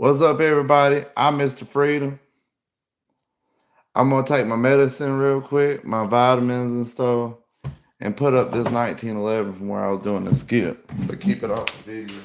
What's up, everybody? I'm Mr. Freedom. I'm gonna take my medicine real quick, my vitamins and stuff, and put up this 1911 from where I was doing the skip. But keep it off the video.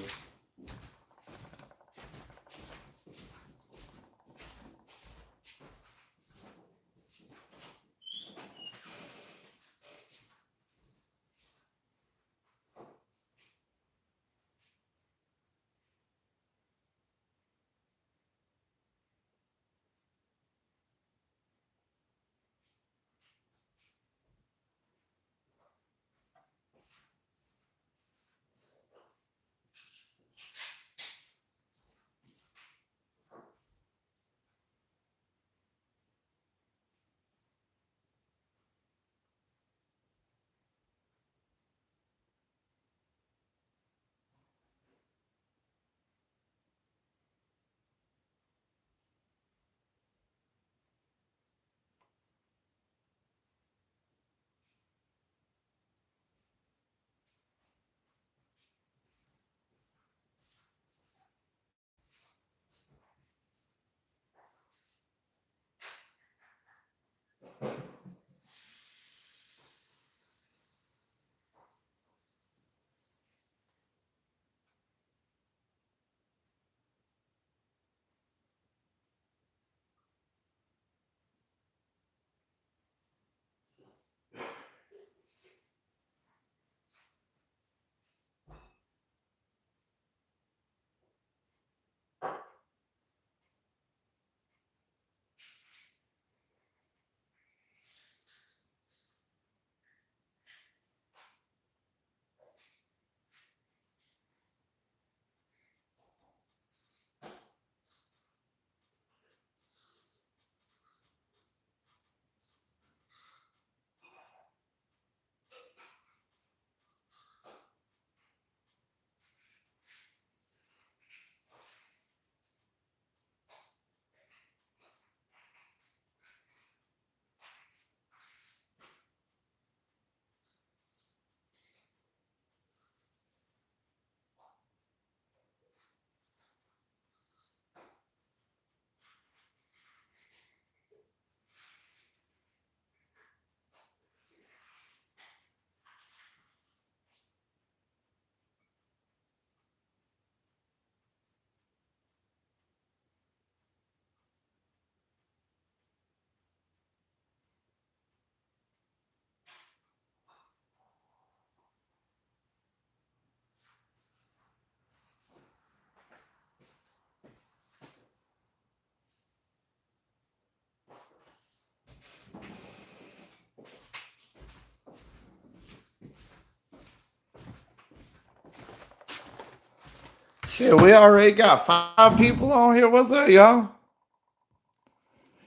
Shit, we already got 5 people on here. What's up, y'all?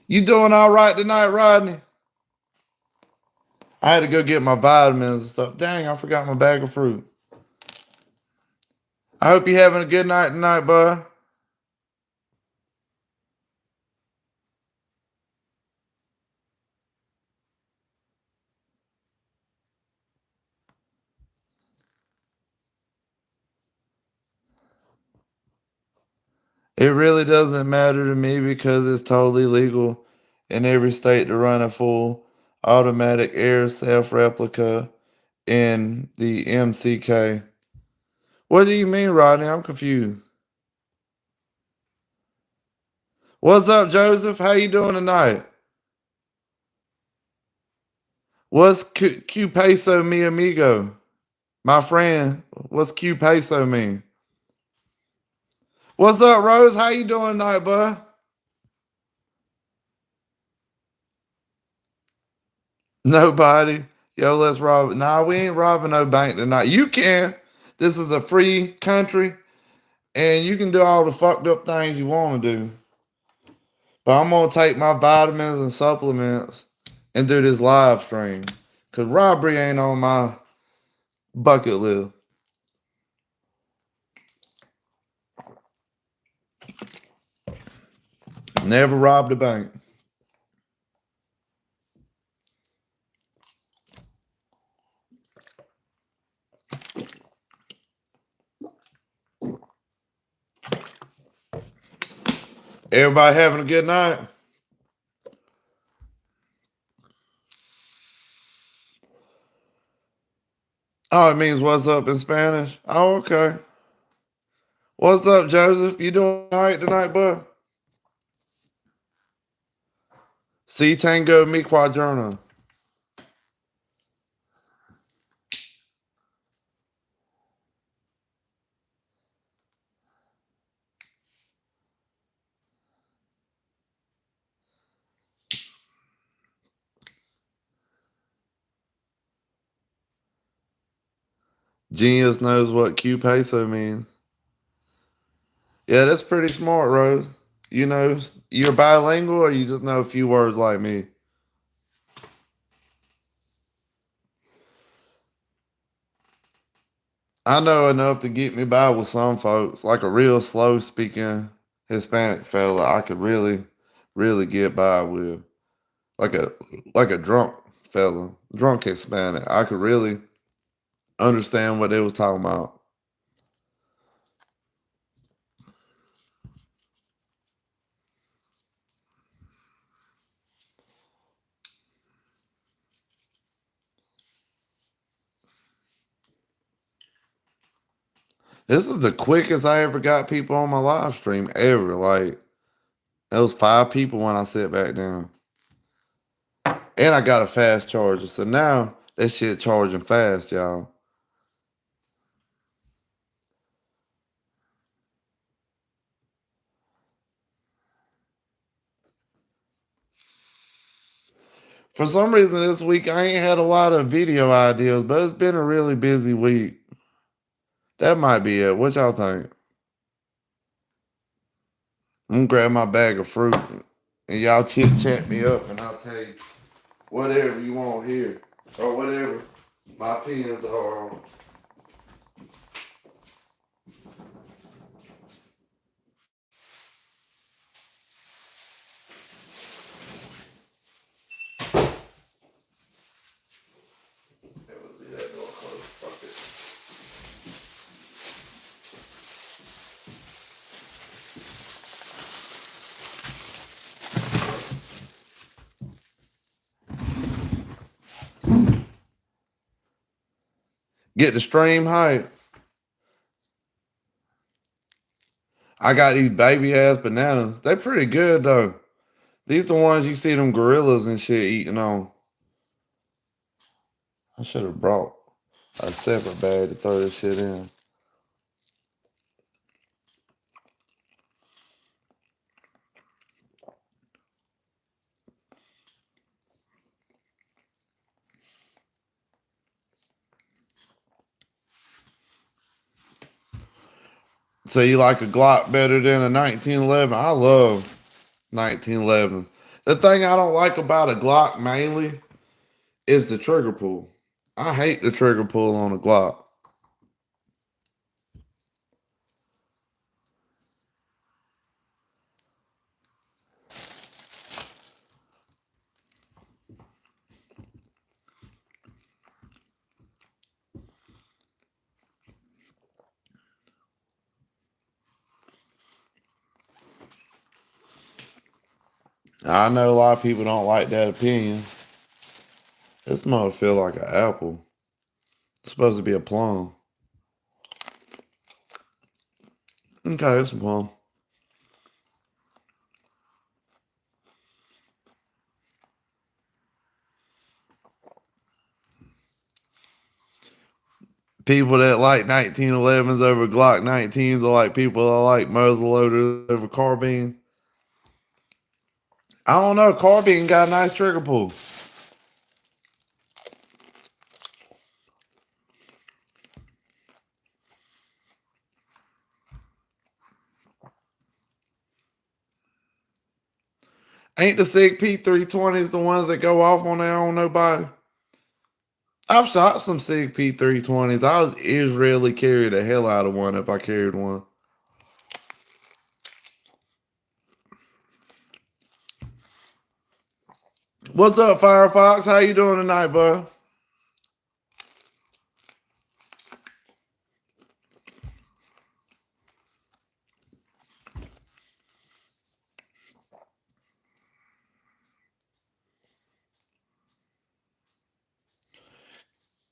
You doing all right tonight, Rodney? I had to go get my vitamins and stuff. Dang, I forgot my bag of fruit. I hope you're having a good night tonight, bud. It really doesn't matter to me because it's totally legal in every state to run a full automatic air self replica in the MCK. What do you mean, Rodney? I'm confused. What's up, Joseph? How you doing tonight? What's Q peso mi amigo? My friend, what's Q peso mean? What's up, Rose? How you doing tonight, bud? Nobody. Yo, let's rob it. Nah, we ain't robbing no bank tonight. You can. This is a free country, and you can do all the fucked up things you want to do. But I'm gonna take my vitamins and supplements and do this live stream. Cause robbery ain't on my bucket list. Never robbed a bank. Everybody having a good night? Oh, it means what's up in Spanish? Oh, okay. What's up, Joseph? You doing all right tonight, bud? Si tango mi quadrona. Genius knows what Q peso means. Yeah, that's pretty smart, Rose. You know, you're bilingual or you just know a few words like me? I know enough to get me by with some folks, like a real slow speaking Hispanic fella I could really get by with. Like a like a drunk fella, drunk Hispanic. I could really understand what they was talking about. This is the quickest I ever got people on my live stream ever. Like, it was 5 people when I sat back down. And I got a fast charger. So now that shit charging fast, y'all. For some reason this week I ain't had a lot of video ideas, but it's been a really busy week. That might be it. What y'all think? I'm gonna grab my bag of fruit and y'all chit chat me up and I'll tell you whatever you want here. Or whatever my opinions are on. Get the stream hype. I got these baby ass bananas. They pretty good though. These the ones you see them gorillas and shit eating on. I should have brought a separate bag to throw this shit in. So you like a Glock better than a 1911? I love 1911. The thing I don't like about a Glock mainly is the trigger pull. I hate the trigger pull on a Glock. I know a lot of people don't like that opinion. This mother feel like an apple. It's supposed to be a plum. Okay, it's a plum. People that like 1911s over Glock 19s are like people that like muzzle loaders over carbine. I don't know. Carbine got a nice trigger pull. Ain't the SIG P320s the ones that go off on their own nobody? I've shot some SIG P320s. I was Israeli carry the hell out of one if I carried one. What's up, Firefox? How you doing tonight, bud?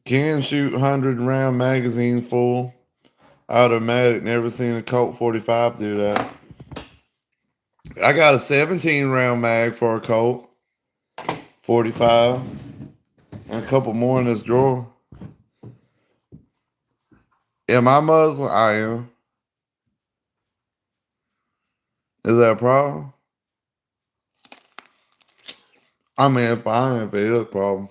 Can shoot 100-round magazines full. Automatic. Never seen a Colt 45 do that. I got a 17-round mag for a Colt 45. And a couple more in this drawer. Am I Muslim? I am. Is that a problem? I mean, it's fine if it is a problem.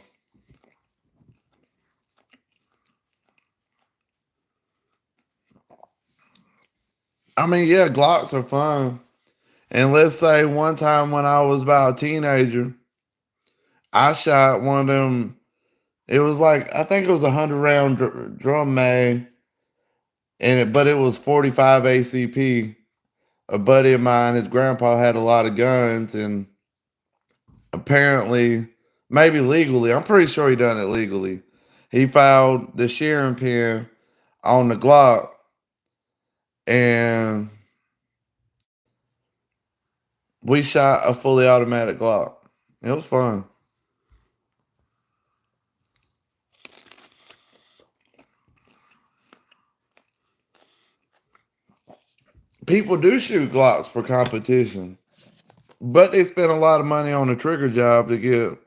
I mean, yeah, Glocks are fun. And let's say one time when I was about a teenager, I shot one of them. It was like, I think it was a 100-round drum mag, but it was 45 ACP. A buddy of mine, his grandpa had a lot of guns, and apparently, maybe legally, I'm pretty sure he done it legally. He found the shearing pin on the Glock, and we shot a fully automatic Glock. It was fun. People do shoot Glocks for competition, but they spend a lot of money on a trigger job to get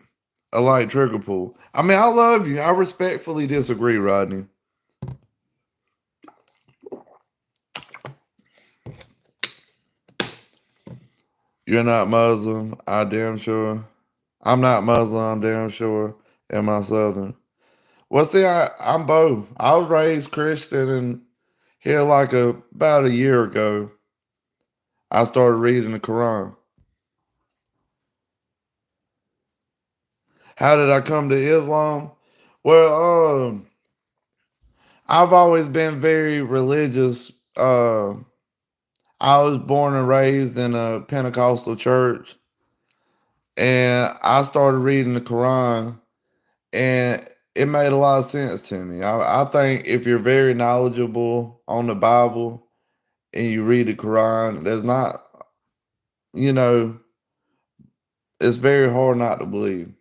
a light trigger pull. I mean, I love you. I respectfully disagree, Rodney. You're not Muslim. I damn sure. I'm not Muslim. I'm damn sure. Am I Southern? Well, see, I'm both. I was raised Christian, and here, like about a year ago, I started reading the Quran. How did I come to Islam? Well, I've always been very religious. I was born and raised in a Pentecostal church, and I started reading the Quran, and it made a lot of sense to me. I think if you're very knowledgeable on the Bible and you read the Quran, there's not, you know, it's very hard not to believe.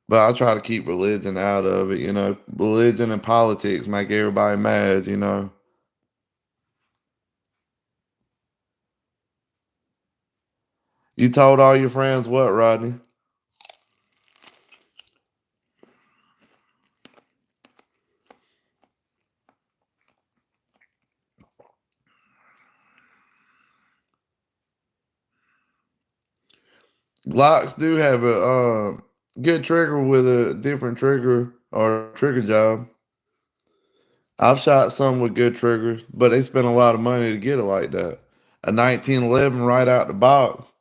But I try to keep religion out of it, you know. Religion and politics make everybody mad, you know. You told all your friends what, Rodney? Glocks do have a good trigger with a different trigger or trigger job. I've shot some with good triggers, but they spend a lot of money to get it like that. A 1911 right out the box,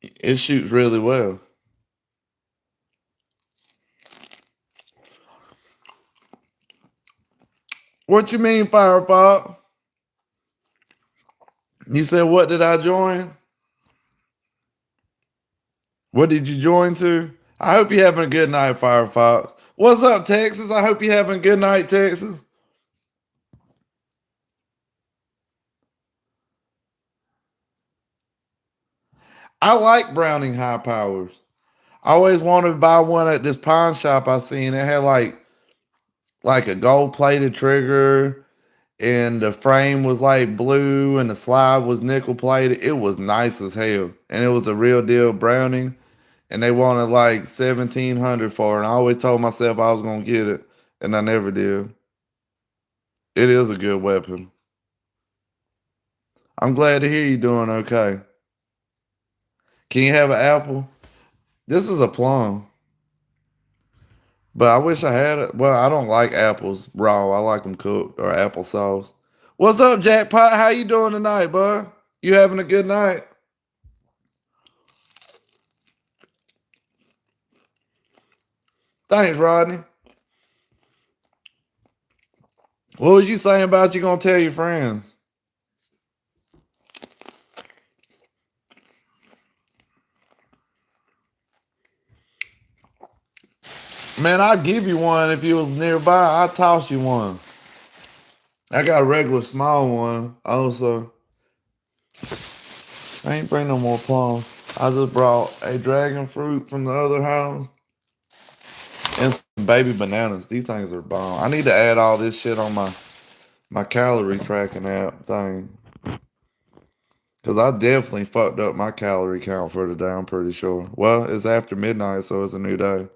it shoots really well. What you mean, Firefox? You said, what did I join? What did you join to? I hope you're having a good night, Firefox. What's up, Texas? I hope you're having a good night, Texas. I like Browning high powers. I always wanted to buy one at this pawn shop I seen. It had like a gold plated trigger, and the frame was like blue, and the slide was nickel plated. It was nice as hell, and it was a real deal Browning. And they wanted like 1,700 for it. And I always told myself I was gonna get it, and I never did. It is a good weapon. I'm glad to hear you doing okay. Can you have an apple? This is a plum, but I wish I had it. Well, I don't like apples raw. I like them cooked or applesauce. What's up, Jackpot? How you doing tonight, bud? You having a good night? Thanks, Rodney. What was you saying about you gonna tell your friends? Man, I'd give you one if you was nearby. I'd toss you one. I got a regular small one also. I ain't bring no more plums. I just brought a dragon fruit from the other house and some baby bananas. These things are bomb. I need to add all this shit on my calorie tracking app thing. Because I definitely fucked up my calorie count for today, I'm pretty sure. Well, it's after midnight, so it's a new day.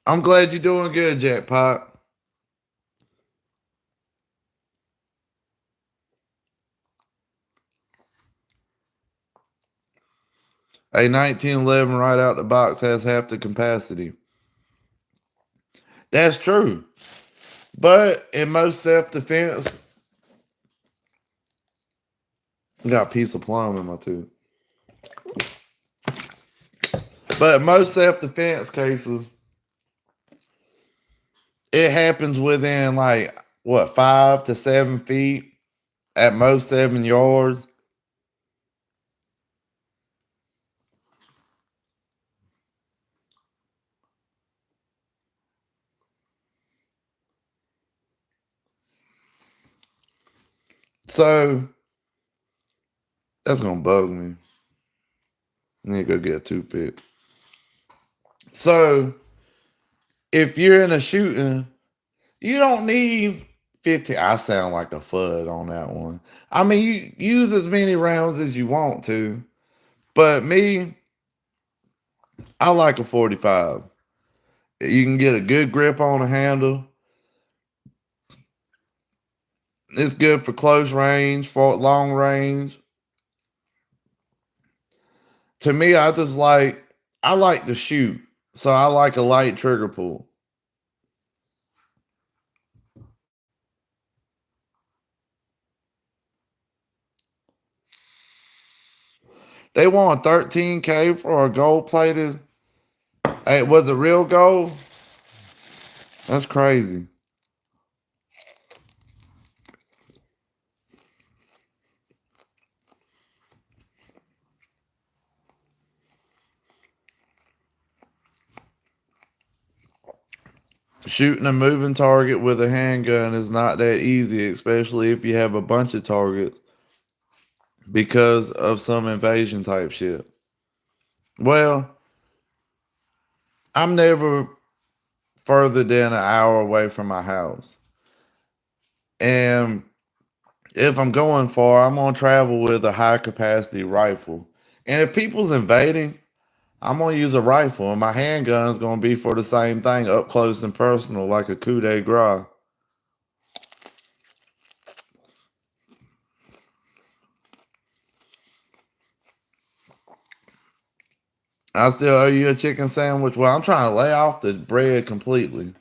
I'm glad you're doing good, Jackpot. A 1911 right out the box has half the capacity. That's true. But in most self-defense, I got a piece of plum in my tooth. But most self-defense cases, it happens within like what 5 to 7 feet, at most 7 yards. So that's gonna bug me. I need to go get a toothpick. So if you're in a shooting, you don't need 50. I sound like a FUD on that one. I mean, you use as many rounds as you want to, but me, I like a 45. You can get a good grip on the handle. It's good for close range, for long range. To me, I like to shoot, so I like a light trigger pull. They want 13K for a gold plated. Hey, was it real gold? That's crazy. Shooting a moving target with a handgun is not that easy, especially if you have a bunch of targets because of some invasion type shit. Well, I'm never further than an hour away from my house. And if I'm going far, I'm gonna travel with a high capacity rifle. And if people's invading, I'm gonna use a rifle, and my handgun's gonna be for the same thing, up close and personal, like a coup de grace. I still owe you a chicken sandwich. Well, I'm trying to lay off the bread completely,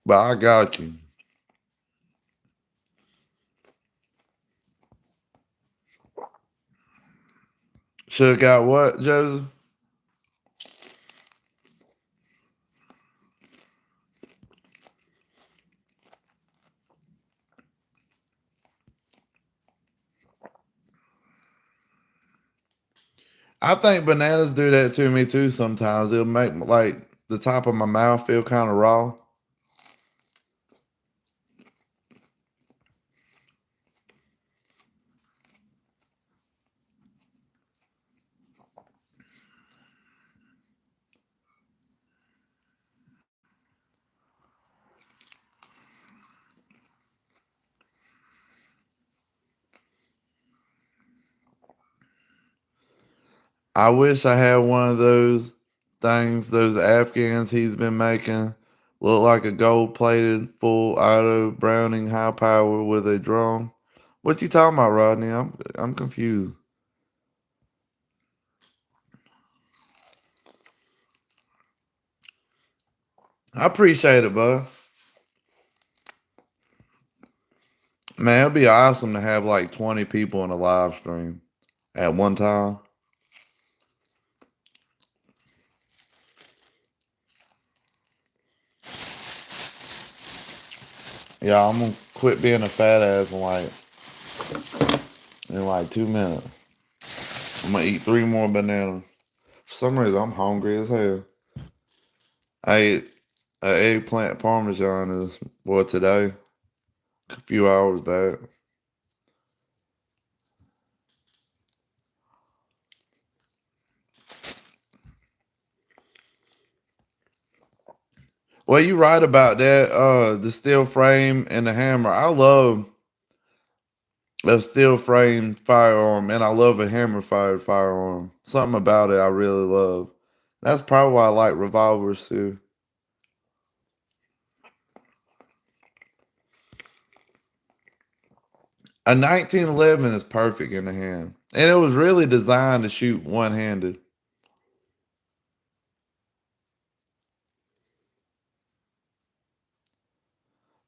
but I got you. Should have got what, Joseph? I think bananas do that to me too sometimes. It'll make like the top of my mouth feel kind of raw. I wish I had one of those things, those Afghans he's been making. Look like a gold plated full auto Browning high power with a drum. What you talking about, Rodney? I'm confused. I appreciate it, bud. Man, it'd be awesome to have like 20 people in a live stream at one time. Yeah, I'm gonna quit being a fat ass in like 2 minutes. I'm gonna eat 3 more bananas. For some reason, I'm hungry as hell. I ate an eggplant parmesan today, a few hours back. Well, you right about that. The steel frame and the hammer. I love a steel frame firearm, and I love a hammer fired firearm. Something about it I really love. That's probably why I like revolvers too. A 1911 is perfect in the hand, and it was really designed to shoot one handed.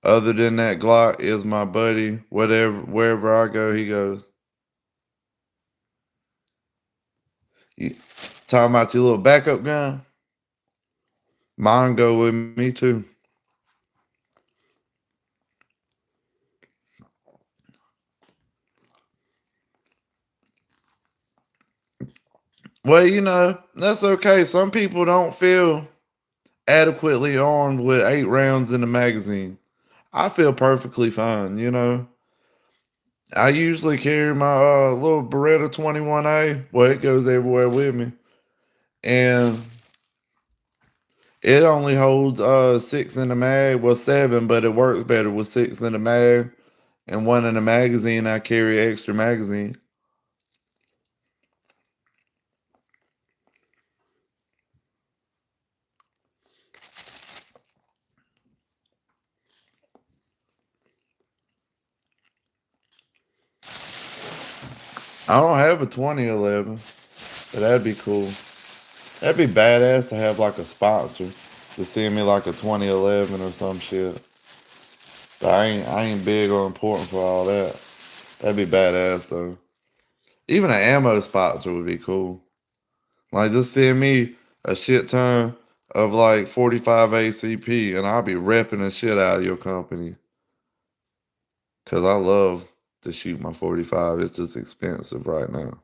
Other than that, Glock is my buddy. Wherever I go, he goes. You talking about your little backup gun? Mine go with me too. Well, that's okay. Some people don't feel adequately armed with 8 rounds in the magazine. I feel perfectly fine. I usually carry my little Beretta 21A. Well, it goes everywhere with me. And it only holds 6 in the mag. Well, 7, but it works better with 6 in the mag. And 1 in the magazine, I carry extra magazine. I don't have a 2011, but that'd be cool. That'd be badass to have like a sponsor to send me like a 2011 or some shit. But I ain't big or important for all that. That'd be badass though. Even an ammo sponsor would be cool. Like just send me a shit ton of like 45 ACP and I'll be repping the shit out of your company. Cause I love to shoot my 45. It's just expensive right now.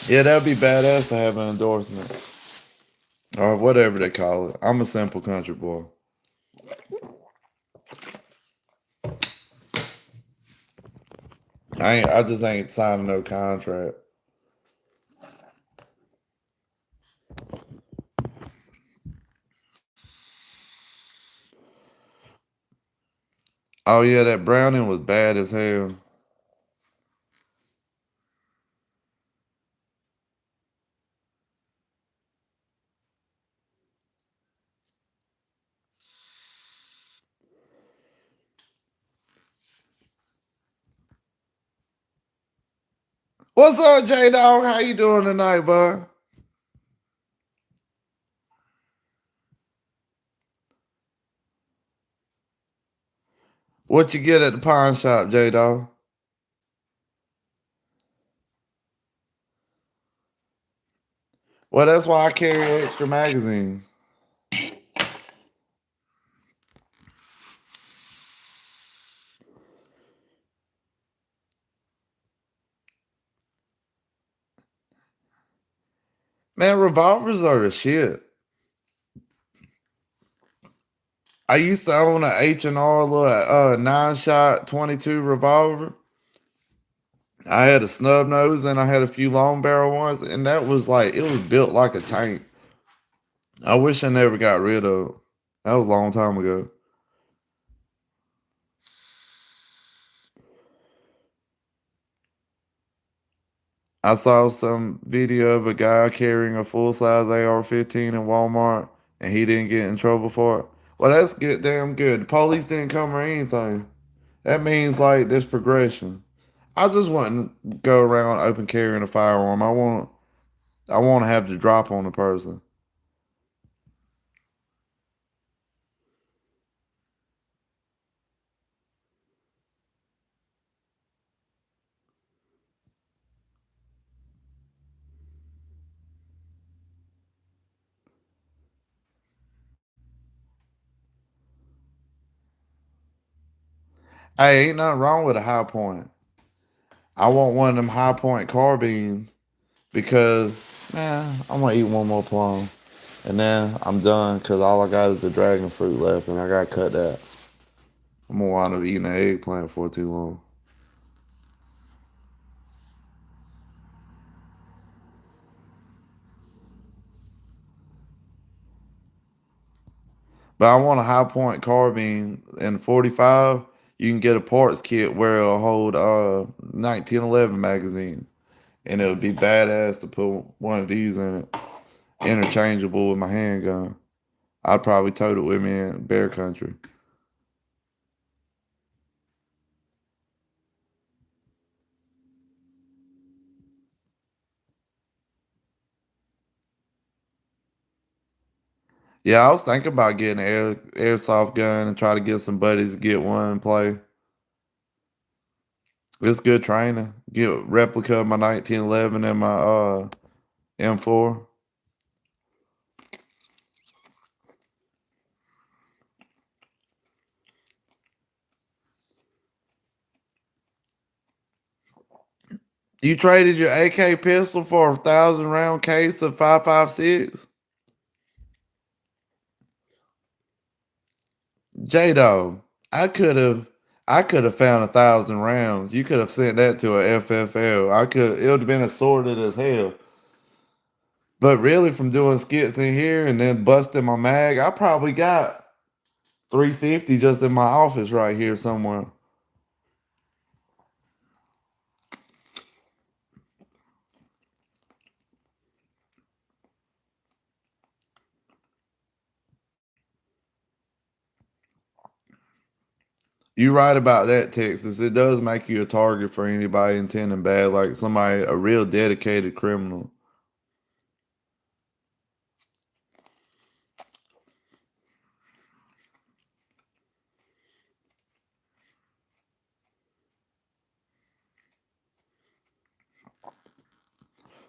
Yeah, that'd be badass to have an endorsement. Or whatever they call it. I'm a simple country boy. I just ain't signing no contract. Oh yeah, that browning was bad as hell. What's up, J Dog? How you doing tonight, bud? What you get at the pawn shop, J Dog? Well, that's why I carry extra magazines. Man, revolvers are the shit. I used to own a H&R little 9-shot 22 revolver. I had a snub nose and I had a few long barrel ones, and that was like it was built like a tank. I wish I never got rid of it. That was a long time ago. I saw some video of a guy carrying a full size AR-15 in Walmart, and he didn't get in trouble for it. Well, that's good, damn good. The police didn't come or anything. That means like there's progression. I just want to go around open carrying a firearm. I want to have the drop on the person. Hey, ain't nothing wrong with a high point. I want one of them high point carbines because, man, I'm gonna eat one more plum and then I'm done because all I got is the dragon fruit left and I gotta cut that. I'm gonna wind up eating an eggplant for too long. But I want a high point carbine in 45. You can get a parts kit where it'll hold 1911 magazines, and it would be badass to put one of these in it, interchangeable with my handgun. I'd probably tote it with me in bear country. Yeah, I was thinking about getting an airsoft gun and try to get some buddies to get one and play. It's good training. Get a replica of my 1911 and my M4. You traded your AK pistol for 1,000 round case of 5.56. J Dog, I could have I could have found 1,000 rounds. You could have sent that to a FFL. I could it would have been assorted as hell. But really from doing skits in here and then busting my mag, I probably got 350 just in my office right here somewhere. You right about that, Texas. It does make you a target for anybody intending bad, like somebody a real dedicated criminal.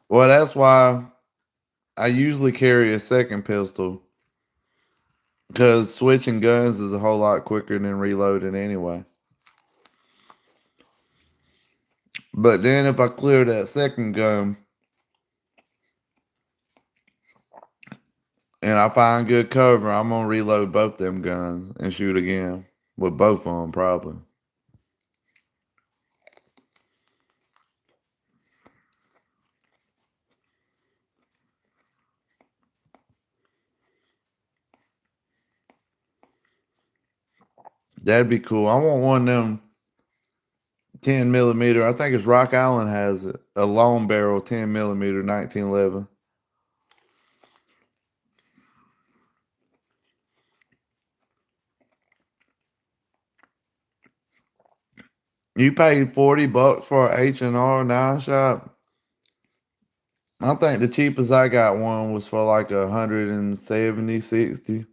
Well, that's why I usually carry a second pistol because switching guns is a whole lot quicker than reloading anyway. But then if I clear that second gun and I find good cover, I'm gonna reload both them guns and shoot again with both of them probably. That'd be cool. I want one of them 10 millimeter. I think it's Rock Island has it. A long barrel 10 millimeter 1911. You paid $40 for a H&R 9 shot. I think the cheapest I got one was for like 170, 60.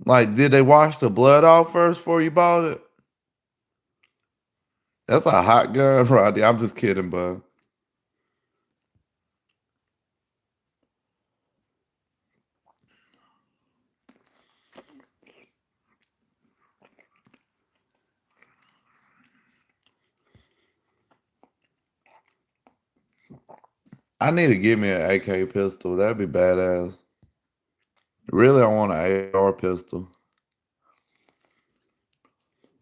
Like, did they wash the blood off first before you bought it? That's a hot gun, Roddy. I'm just kidding, bud. I need to get me an AK pistol. That'd be badass. Really, I want an AR pistol.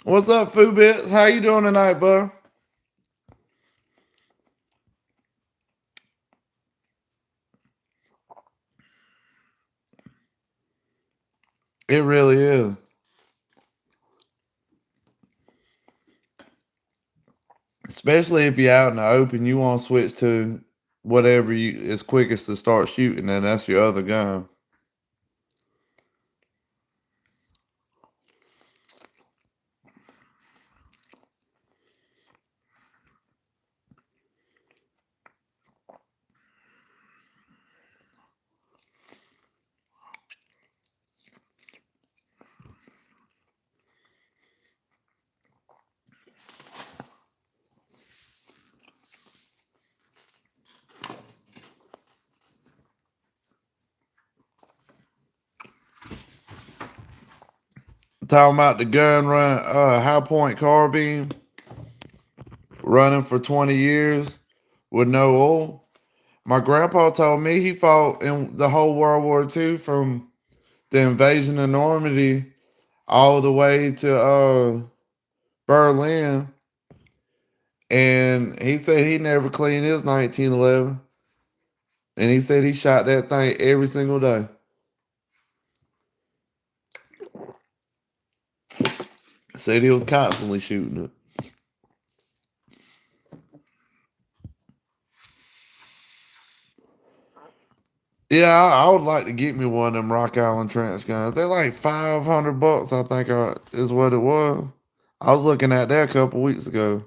What's up, Foo Bits? How you doing tonight, bud? It really is. Especially if you're out in the open, you want to switch to whatever you is quickest to start shooting, and that's your other gun. Talking about the gun run, high point carbine running for 20 years with no oil. My grandpa told me he fought in the whole World War II from the invasion of Normandy all the way to Berlin. And he said he never cleaned his 1911. And he said he shot that thing every single day. Said he was constantly shooting it. Yeah, I would like to get me one of them Rock Island trench guns. They're like $500, I think is what it was. I was looking at that a couple weeks ago.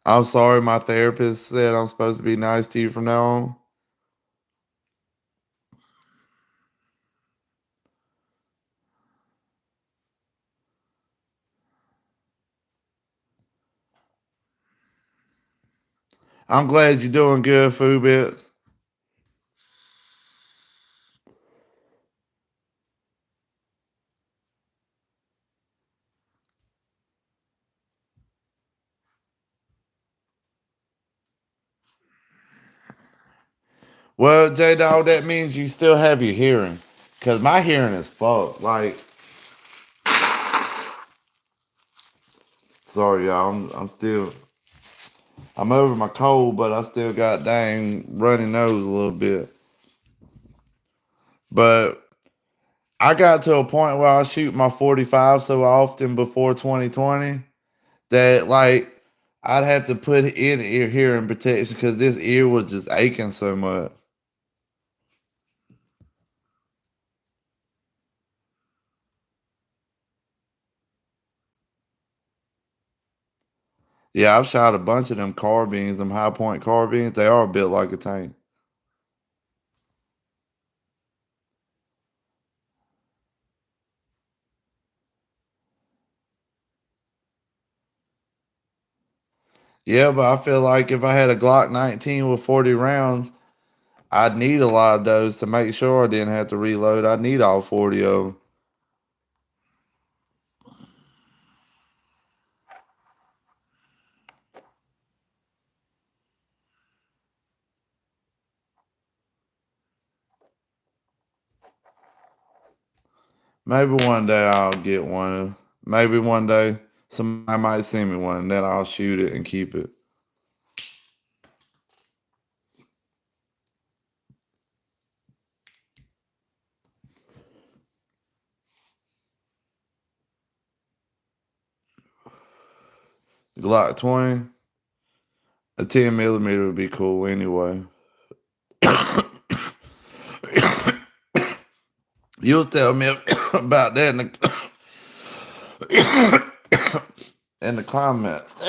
I'm sorry, my therapist said I'm supposed to be nice to you from now on. I'm glad you're doing good, Foo Bits. Well, J Dog, that means you still have your hearing. Cause my hearing is fucked. Like, sorry, y'all. I'm over my cold, but I still got dang runny nose a little bit. But I got to a point where I shoot my 45 so often before 2020 that like I'd have to put in ear hearing protection because this ear was just aching so much. Yeah, I've shot a bunch of them carbines, them high point carbines. They are built like a tank. Yeah, but I feel like if I had a Glock 19 with 40 rounds, I'd need a lot of those to make sure I didn't have to reload. I'd need all 40 of them. Maybe one day I'll get one. Maybe one day somebody might send me one, and then I'll shoot it and keep it. Glock 20, a 10 millimeter would be cool anyway. You was telling me about that in the comments.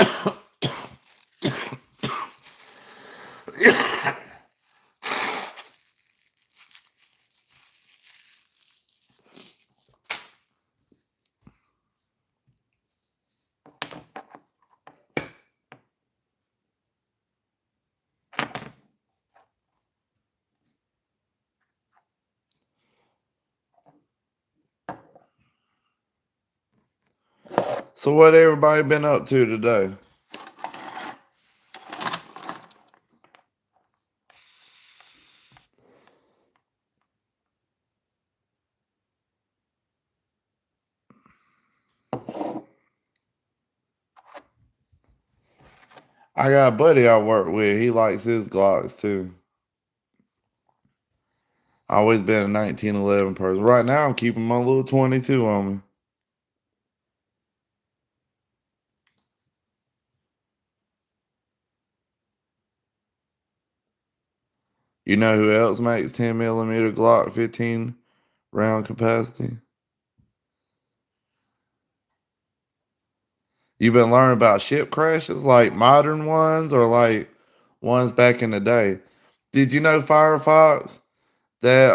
So what everybody been up to today? I got a buddy I work with. He likes his Glocks too. I always been a 1911 person. Right now, I'm keeping my little 22 on me. You know who else makes 10 millimeter Glock 15 round capacity? You've been learning about ship crashes, like modern ones or like ones back in the day. Did you know Firefox that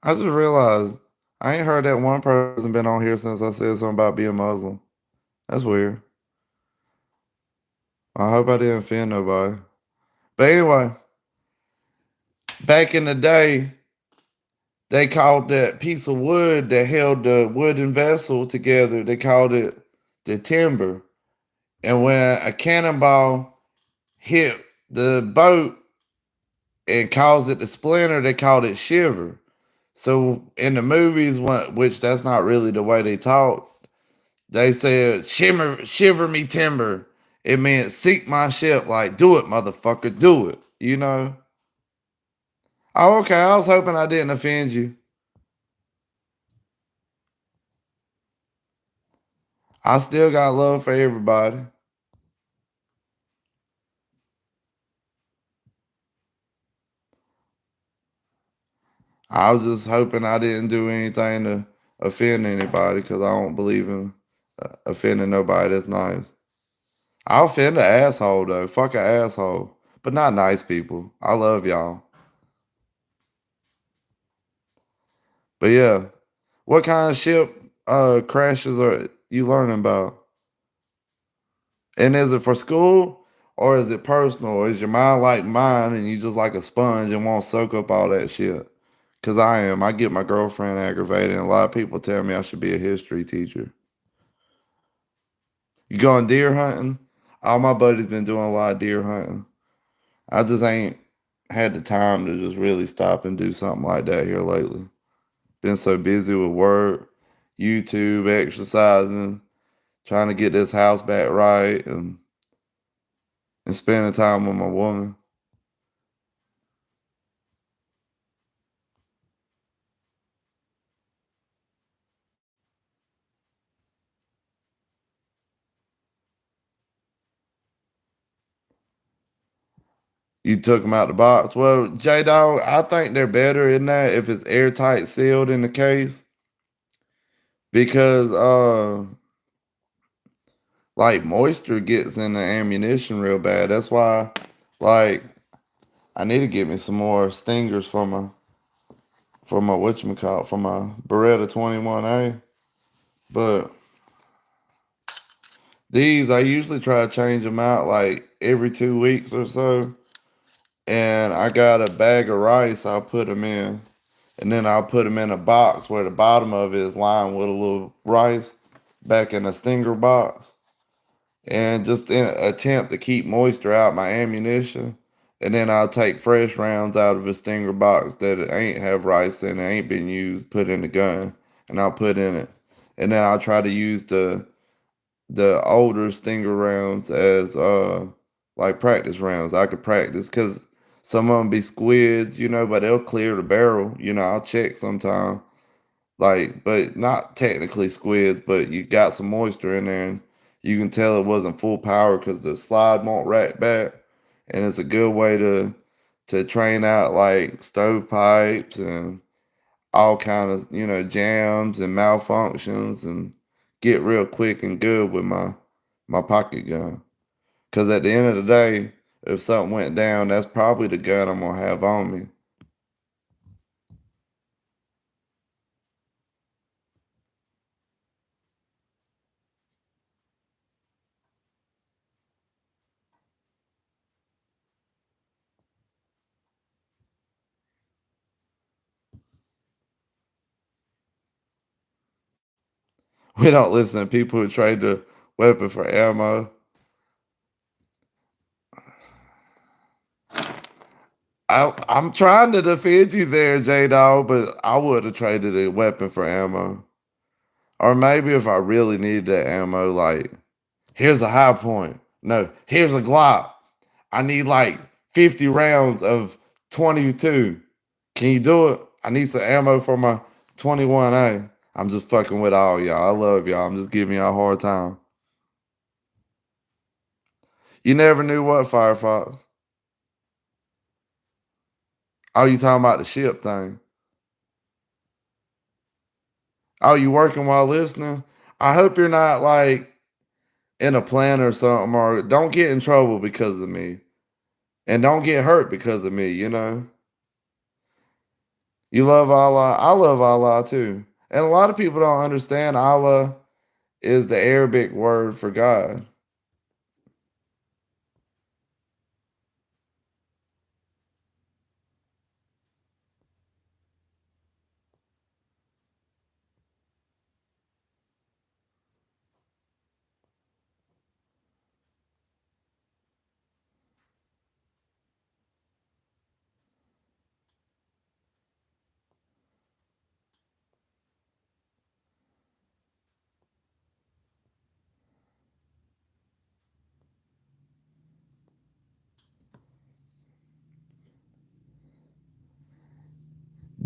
I just realized I ain't heard that one person been on here since I said something about being Muslim. That's weird. I hope I didn't offend nobody. But anyway, back in the day, they called that piece of wood that held the wooden vessel together, they called it the timber. And when a cannonball hit the boat and caused it to splinter, they called it shiver. So in the movies, which that's not really the way they talk, they said shiver me timber. It meant sink my ship, like do it, motherfucker, do it. You know? Oh, okay. I was hoping I didn't offend you. I still got love for everybody. I was just hoping I didn't do anything to offend anybody because I don't believe in offending nobody that's nice. I'll offend an asshole though. Fuck an asshole. But not nice people. I love y'all. But yeah. What kind of ship crashes are you learning about? And is it for school or is it personal? Or is your mind like mine and you just like a sponge and won't soak up all that shit? Cause I am. I get my girlfriend aggravated and a lot of people tell me I should be a history teacher. You going deer hunting? All my buddies been doing a lot of deer hunting. I just ain't had the time to just really stop and do something like that here lately. Been so busy with work, YouTube, exercising, trying to get this house back right, and spending time with my woman. You took them out the box. Well, J Dog, I think they're better in that if it's airtight sealed in the case because like moisture gets in the ammunition real bad. That's why like I need to get me some more stingers for my whatchamacallit, for my Beretta 21A. But these I usually try to change them out like every 2 weeks or so. And I got a bag of rice I'll put them in. And then I'll put them in a box where the bottom of it is lined with a little rice back in a stinger box. And just in an attempt to keep moisture out my ammunition. And then I'll take fresh rounds out of a stinger box that it ain't have rice in it, ain't been used, put in the gun, and I'll put in it. And then I'll try to use the older stinger rounds as like practice rounds. I could practice because some of them be squids, you know, but they'll clear the barrel. You know, I'll check sometime, like, but not technically squids, but you got some moisture in there, and you can tell it wasn't full power because the slide won't rack back, and it's a good way to train out like stovepipes and all kind of jams and malfunctions and get real quick and good with my pocket gun. Because at the end of the day, if something went down, that's probably the gun I'm gonna have on me. We don't listen to people who trade the weapon for ammo. I'm trying to defend you there, J Dog, but I would have traded a weapon for ammo. Or maybe if I really needed that ammo, like, here's a high point. No, here's a Glock. I need like 50 rounds of 22. Can you do it? I need some ammo for my 21A. I'm just fucking with all y'all. I love y'all. I'm just giving y'all a hard time. You never knew what, Firefox? Oh, you talking about the ship thing? Oh, you working while listening? I hope you're not like in a plant or something, or don't get in trouble because of me. And don't get hurt because of me, you know? You love Allah. I love Allah too. And a lot of people don't understand Allah is the Arabic word for God.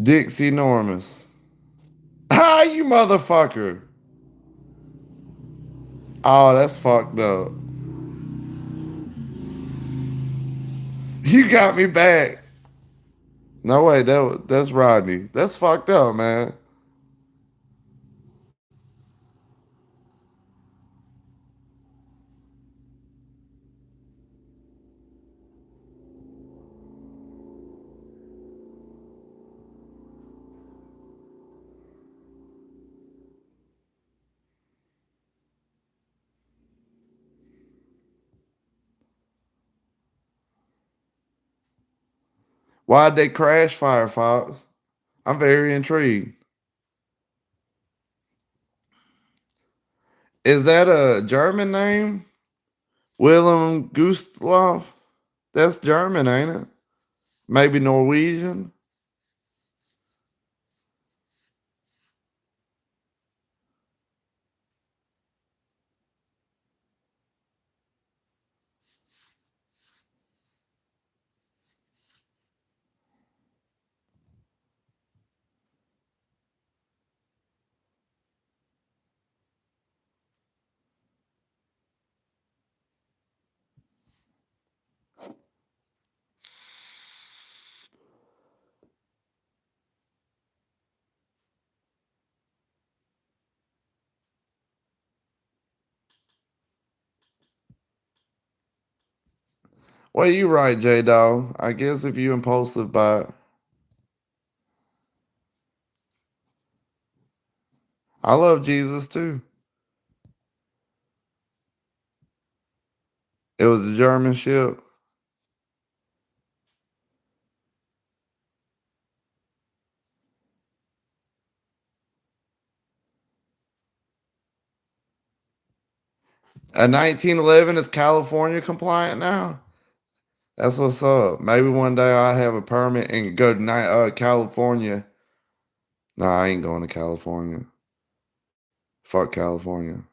Dixie Normus. Ah, you motherfucker. Oh, that's fucked up. You got me back. No way, that's Rodney. That's fucked up, man. Why'd they crash Firefox? I'm very intrigued. Is that a German name? Willem Gustav? That's German, ain't it? Maybe Norwegian? Well, you right, J Dog. I guess if you impulsive by it. I love Jesus too. It was a German ship. A 1911 is California compliant now. That's what's up. Maybe one day I'll have a permit and go to California. Nah, I ain't going to California. Fuck California.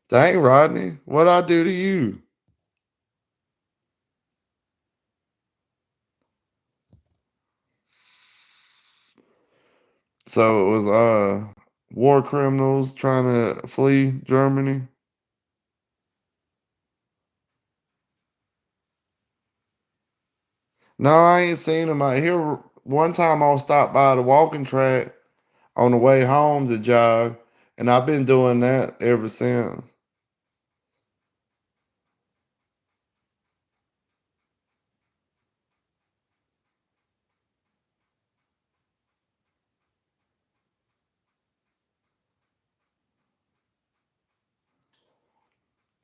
Dang, Rodney, what I do to you? So it was war criminals trying to flee Germany. No, I ain't seen them out here. One time I was stopped by the walking track on the way home to jog, and I've been doing that ever since.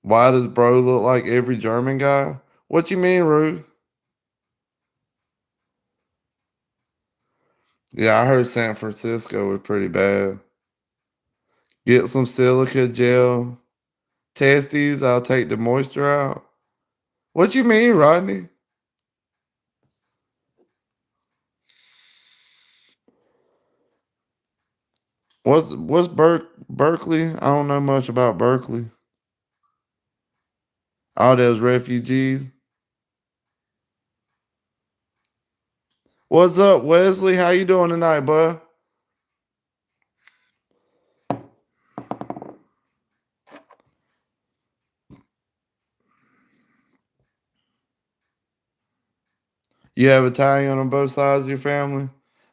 Why does bro look like every German guy? What you mean, Ruth? Yeah, I heard San Francisco was pretty bad. Get some silica gel. Test these, I'll take the moisture out. What you mean, Rodney? What's Berkeley? I don't know much about Berkeley. All those refugees. What's up, Wesley? How you doing tonight, bud? You have Italian on both sides of your family?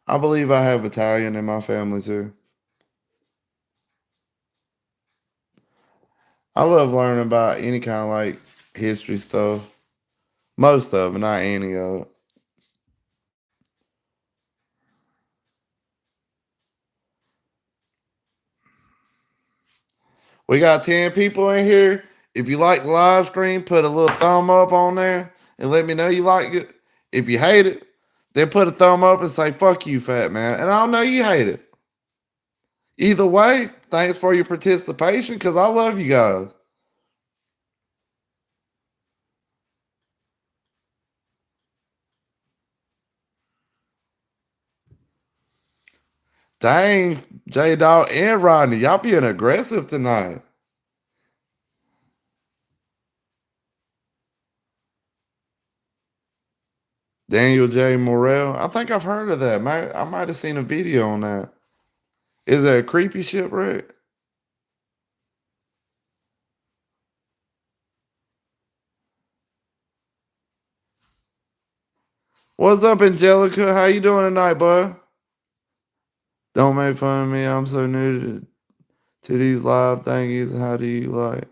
I believe I have Italian in my family too. I love learning about any kind of like history stuff. Most of it, not any of it. We got 10 people in here. If you like the live stream, put a little thumb up on there and let me know you like it. If you hate it, then put a thumb up and say, fuck you, fat man. And I'll know you hate it. Either way, thanks for your participation because I love you guys. Dang, J Dog and Rodney, y'all being aggressive tonight. Daniel J. Morrell. I think I've heard of that. I might have seen a video on that. Is that a creepy shipwreck? What's up, Angelica? How you doing tonight, bud? Don't make fun of me. I'm so new to these live thingies. How do you like?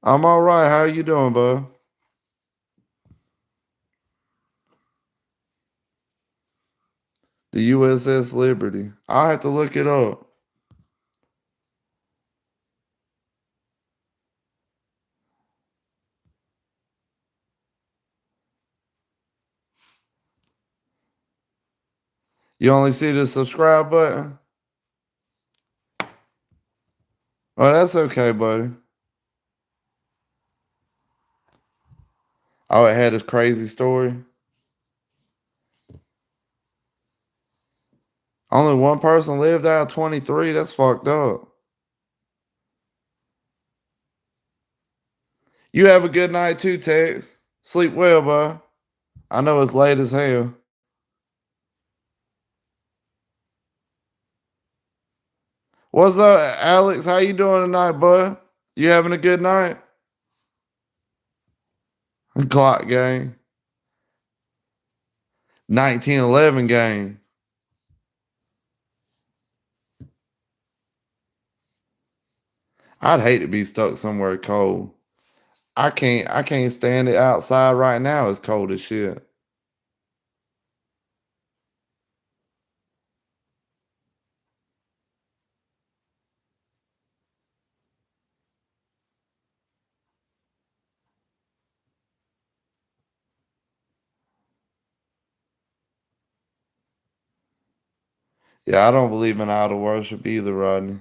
I'm all right. How you doing, bud? The USS Liberty. I'll have to look it up. You only see the subscribe button? Oh, that's okay, buddy. Oh, it had a crazy story. Only one person lived out of 23. That's fucked up. You have a good night too, Tex. Sleep well, bud. I know it's late as hell. What's up, Alex? How you doing tonight, bud? You having a good night? Clock game. 1911 game. I'd hate to be stuck somewhere cold. I can't stand it outside right now. It's cold as shit. Yeah, I don't believe in idol worship either, Rodney.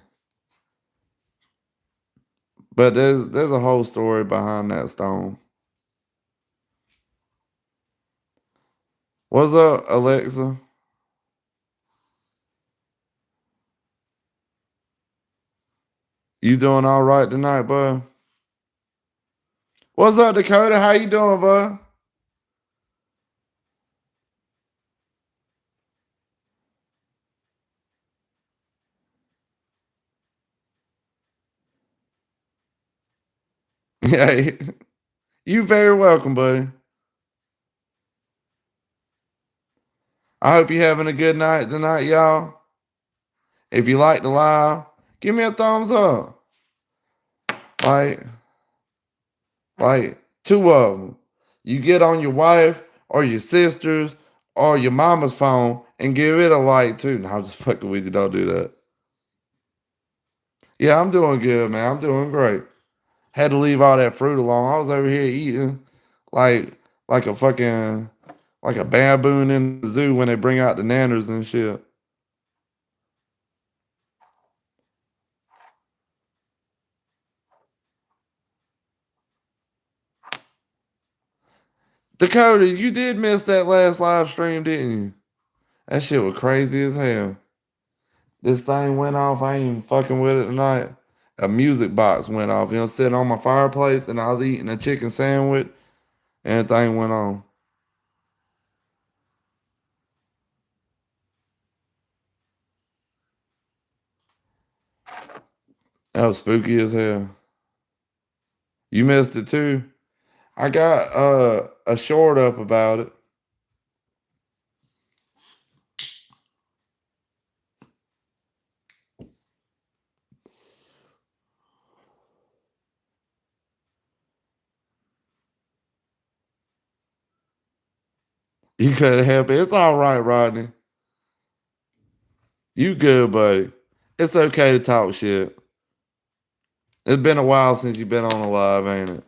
But there's a whole story behind that stone. What's up, Alexa? You doing all right tonight, bud? What's up, Dakota? How you doing, bud? Yeah, you very welcome, buddy. I hope you having a good night tonight, y'all. If you like the live, give me a thumbs up. Like, like two of them. You get on your wife or your sister's or your mama's phone and give it a like too. No, I'm just fucking with you. Don't do that. Yeah, I'm doing good, man. I'm doing great. Had to leave all that fruit alone. I was over here eating like like a fucking like a baboon in the zoo when they bring out the nanners and shit. Dakota, you did miss that last live stream, didn't you? That shit was crazy as hell. This thing went off. I ain't even fucking with it tonight. A music box went off. You know, sitting on my fireplace, and I was eating a chicken sandwich, and the thing went on. That was spooky as hell. You missed it too. I got a short up about it. You couldn't help it. It's all right, Rodney. You good, buddy. It's okay to talk shit. It's been a while since you've been on a live, ain't it?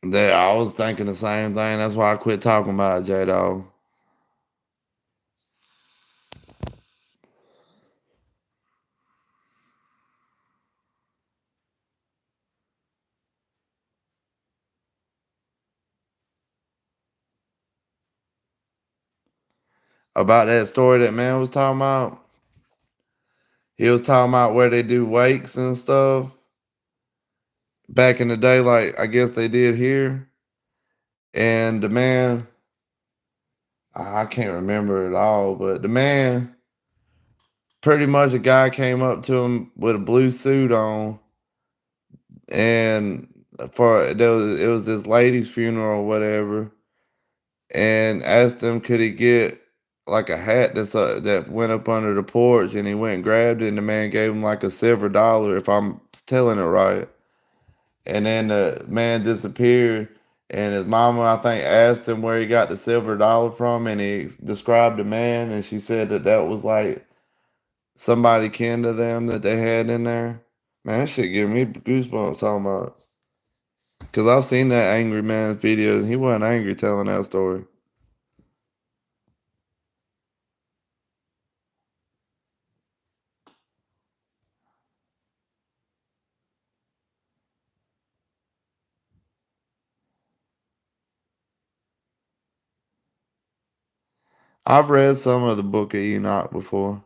Yeah, I was thinking the same thing. That's why I quit talking about it, J Dog. About that story that man was talking about. He was talking about where they do wakes and stuff back in the day, like I guess they did here. And the man, I can't remember it all, but the man, pretty much a guy came up to him with a blue suit on, and it was this lady's funeral or whatever, and asked him could he get like a hat that went up under the porch, and he went and grabbed it, and the man gave him like a silver dollar, if I'm telling it right. And then the man disappeared, and his mama, I think, asked him where he got the silver dollar from, and he described the man, and she said that that was like somebody kin to them that they had in there. Man, that shit giving me goosebumps talking about it. Because I've seen that angry man's videos, and he wasn't angry telling that story. I've read some of the Book of Enoch before.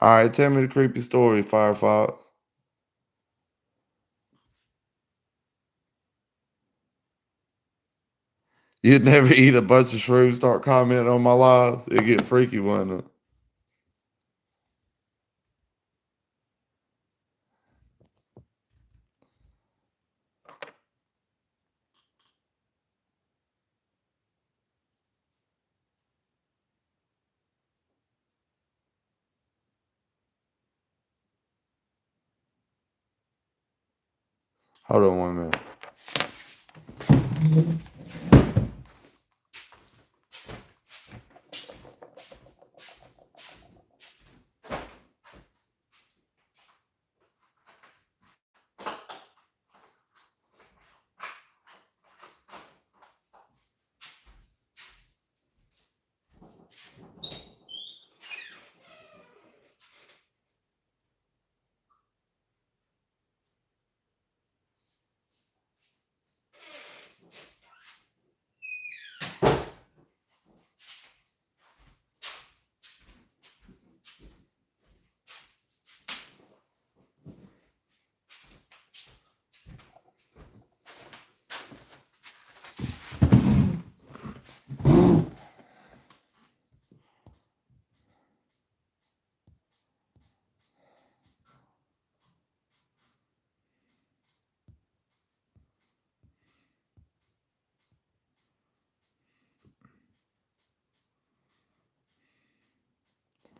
All right, tell me the creepy story, Firefox. You'd never eat a bunch of shrooms, start commenting on my lives. It'd get freaky, wouldn't it? Hold on 1 minute.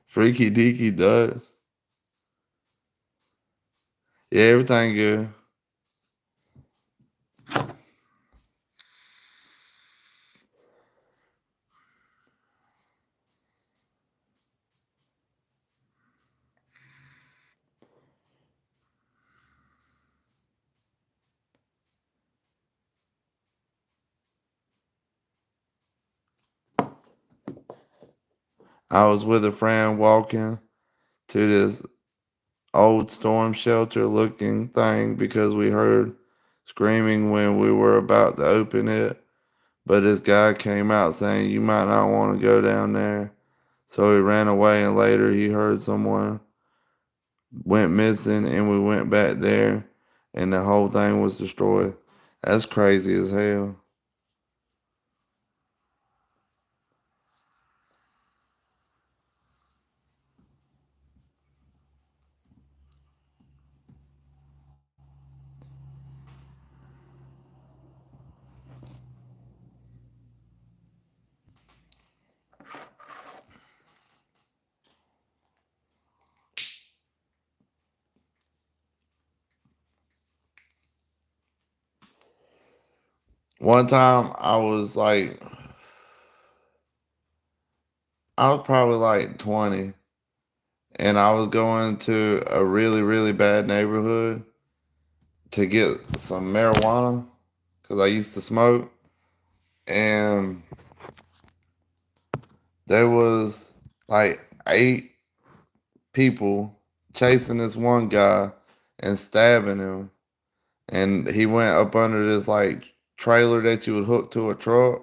Freaky deaky duck. Yeah, everything good. I was with a friend walking to this old storm shelter looking thing because we heard screaming when we were about to open it. But this guy came out saying, "You might not want to go down there." So he ran away, and later he heard someone went missing, and we went back there, and the whole thing was destroyed. That's crazy as hell. One time I was probably like 20, and I was going to a really, really bad neighborhood to get some marijuana because I used to smoke. And there was like 8 people chasing this one guy and stabbing him. And he went up under this like trailer that you would hook to a truck,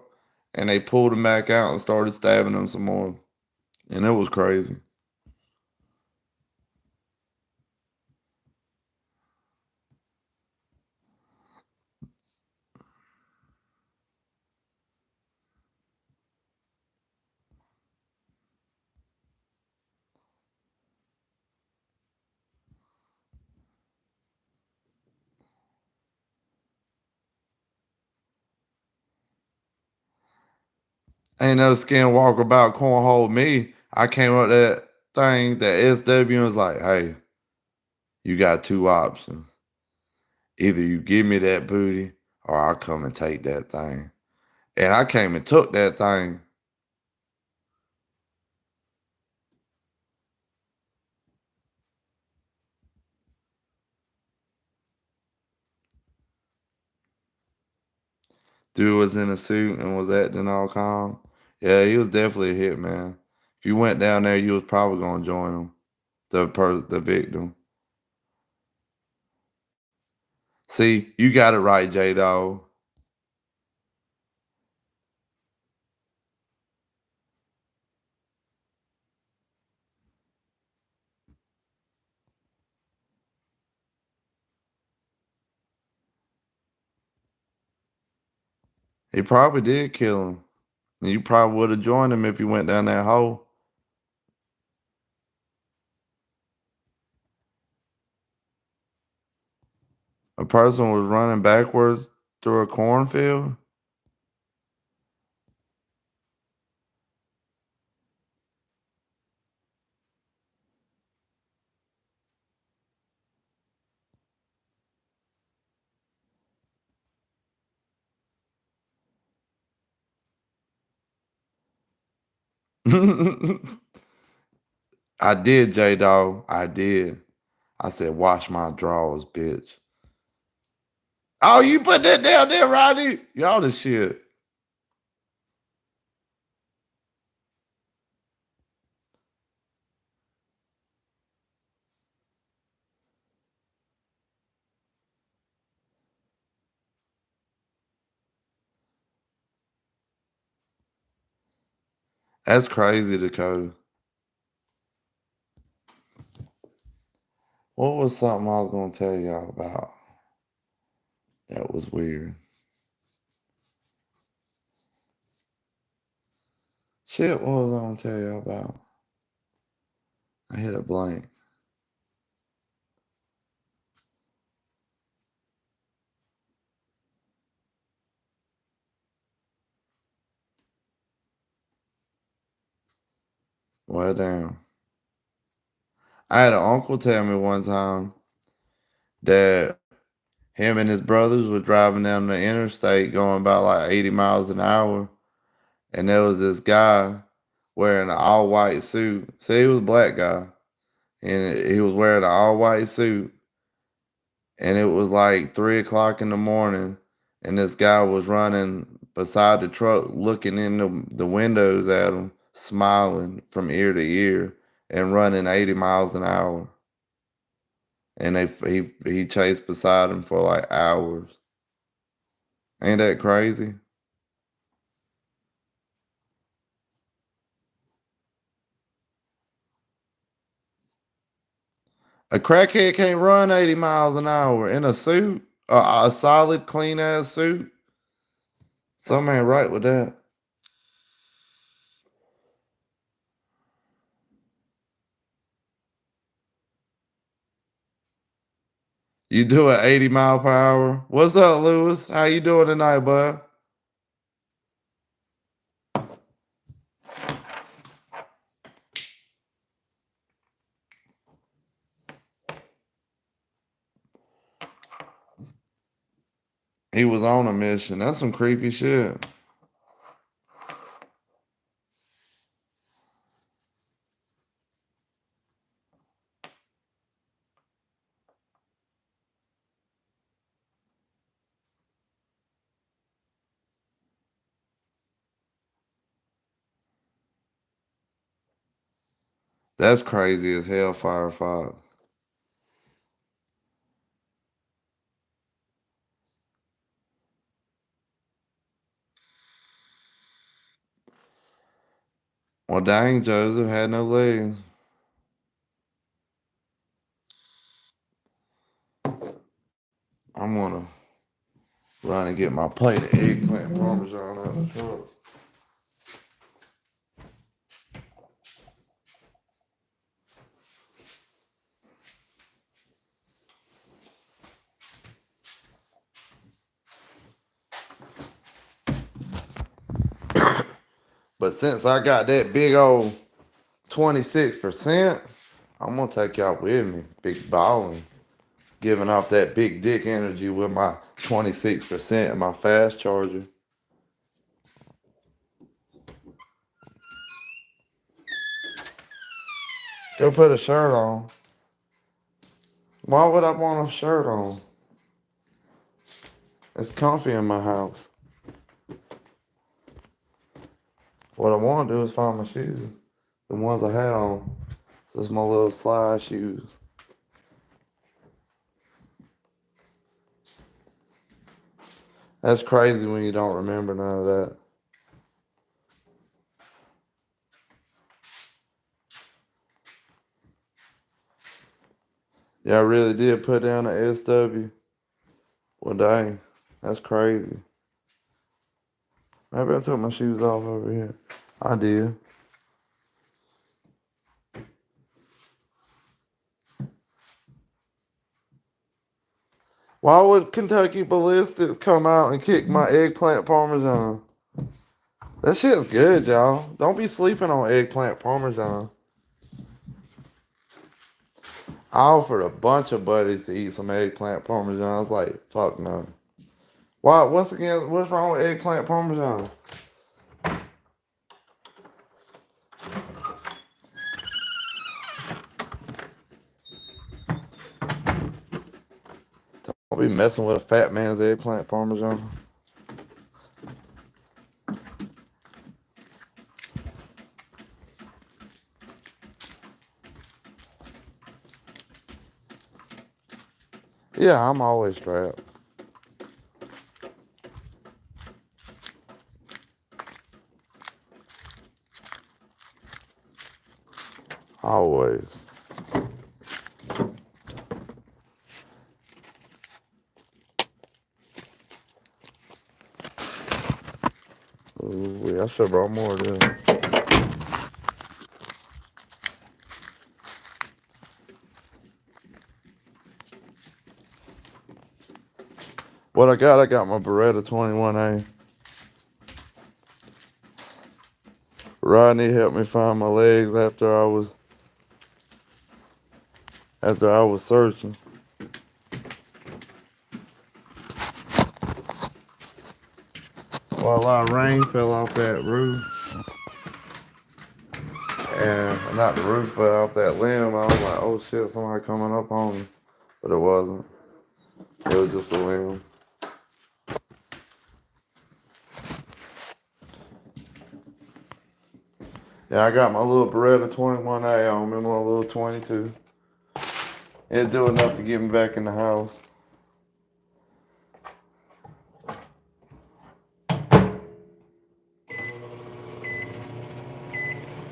and they pulled him back out and started stabbing him some more. And it was crazy. Ain't no skinwalker about cornhole me. I came up that thing, that SW, and was like, hey, you got 2 options. Either you give me that booty or I'll come and take that thing. And I came and took that thing. Dude was in a suit and was acting all calm. Yeah, he was definitely a hit, man. If you went down there, you was probably gonna join him, the victim. See, you got it right, J Dog. He probably did kill him. And you probably would have joined him if you went down that hole. A person was running backwards through a cornfield. I did, J Dog. I did. I said, wash my drawers, bitch. Oh, you put that down there, Rodney? Y'all the shit. That's crazy, Dakota. What was something I was gonna tell y'all about that was weird? Shit, what was I gonna tell y'all about? I hit a blank. Well, damn. I had an uncle tell me one time that him and his brothers were driving down the interstate going about like 80 miles an hour. And there was this guy wearing an all white suit. See, he was a black guy. And he was wearing an all white suit. And it was like 3 o'clock in the morning. And this guy was running beside the truck, looking in the windows at him, smiling from ear to ear, and running 80 miles an hour. And he chased beside him for like hours. Ain't that crazy? A crackhead can't run 80 miles an hour in a suit, a solid, clean ass suit. Something ain't right with that. You do it 80 mile per hour. What's up, Lewis? How you doing tonight, bud? He was on a mission. That's some creepy shit. That's crazy as hell, Firefox. Well, dang, Joseph had no legs. I'm gonna run and get my plate of eggplant parmesan out of the truck. But since I got that big old 26%, I'm gonna take y'all with me. Big balling. Giving off that big dick energy with my 26% and my fast charger. Go put a shirt on. Why would I want a shirt on? It's comfy in my house. What I want to do is find my shoes. The ones I had on. Just my little slide shoes. That's crazy when you don't remember none of that. Yeah, I really did put down the SW. Well, dang. That's crazy. Maybe I took my shoes off over here. I did. Why would Kentucky Ballistics come out and kick my eggplant parmesan? That shit's good, y'all. Don't be sleeping on eggplant parmesan. I offered a bunch of buddies to eat some eggplant parmesan. I was like, fuck no. Why? What's wrong with eggplant parmesan? Don't be messing with a fat man's eggplant parmesan. Yeah, I'm always strapped. Always. Ooh, I should have brought more of this. What I got my Beretta 21A. Rodney helped me find my legs after I was searching. Well, a lot of rain fell off that roof. And not the roof, but off that limb. I was like, oh shit, somebody coming up on me. But it wasn't. It was just a limb. Yeah, I got my little Beretta 21A on me, my little 22. It'd do enough to get me back in the house.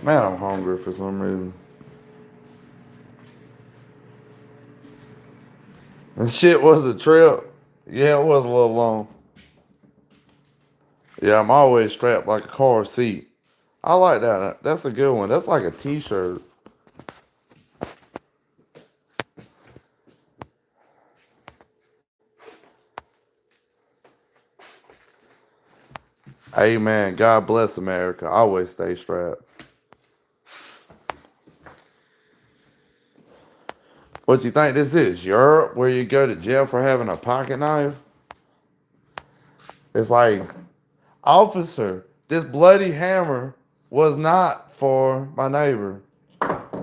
Man, I'm hungry for some reason. And shit was a trip. Yeah, it was a little long. Yeah, I'm always strapped like a car seat. I like that. That's a good one. That's like a t-shirt. Hey man, God bless America. I always stay strapped. What you think this is? Europe, where you go to jail for having a pocket knife? It's like, officer, this bloody hammer was not for my neighbor.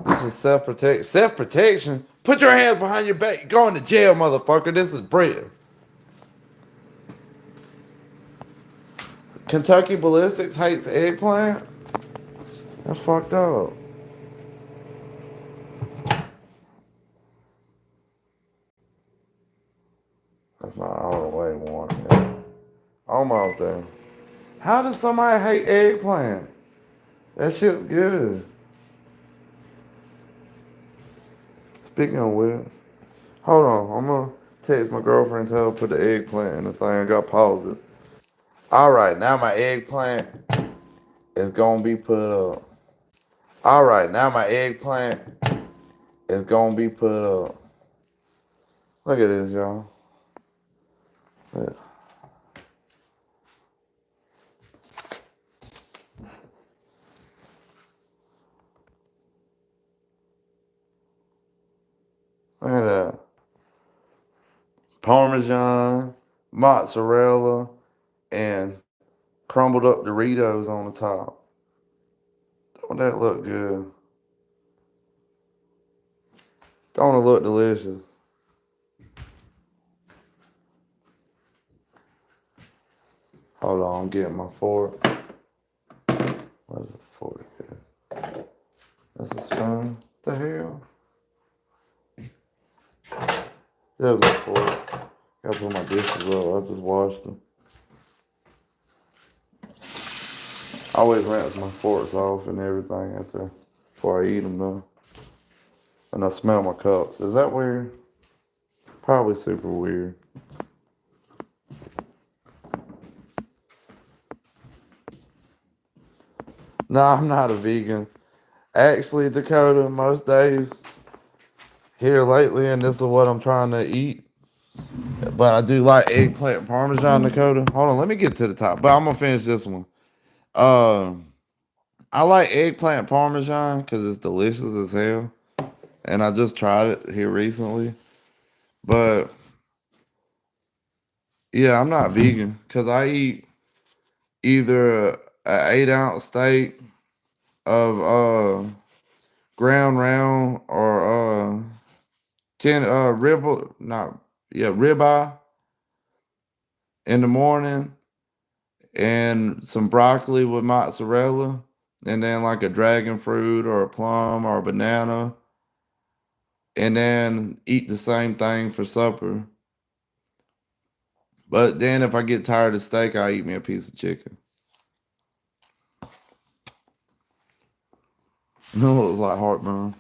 This is self-protection. Self-protection? Put your hands behind your back. You're going to jail, motherfucker. This is bread. Kentucky Ballistics hates eggplant? That's fucked up. That's not all the way one. Yeah. Almost there. How does somebody hate eggplant? That shit's good. Speaking of which, hold on. I'm gonna text my girlfriend and tell her to put the eggplant in the thing. I got pause it. Alright, now my eggplant is gonna be put up. Alright, now my eggplant is gonna be put up. Look at this, y'all. Look at that. Parmesan, mozzarella, and crumbled up Doritos on the top. Don't that look good? Don't it look delicious? Hold on, I'm getting my fork. Where's the fork at? That's a spoon? What the hell? There's my fork. Gotta put my dishes up. I just washed them. I always rinse my forks off and everything after before I eat them though. And I smell my cups. Is that weird? Probably super weird. No, I'm not a vegan. Actually, Dakota, most days here lately, and this is what I'm trying to eat. But I do like eggplant parmesan, Dakota. Hold on, let me get to the top. But I'm gonna finish this one. I like eggplant parmesan because it's delicious as hell. And I just tried it here recently. But yeah, I'm not vegan because I eat either an 8-ounce steak of ground round or 10 ribeye in the morning and some broccoli with mozzarella and then like a dragon fruit or a plum or a banana and then eat the same thing for supper. But then if I get tired of steak, I'll eat me a piece of chicken. It looks like heartburn.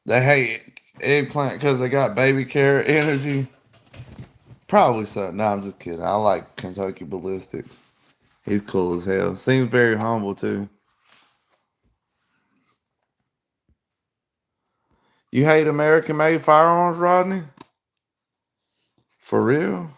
They hate eggplant because they got baby carrot energy. Probably so. No, I'm just kidding. I like Kentucky Ballistics. He's cool as hell. Seems very humble too. You hate American made firearms, Rodney? For real?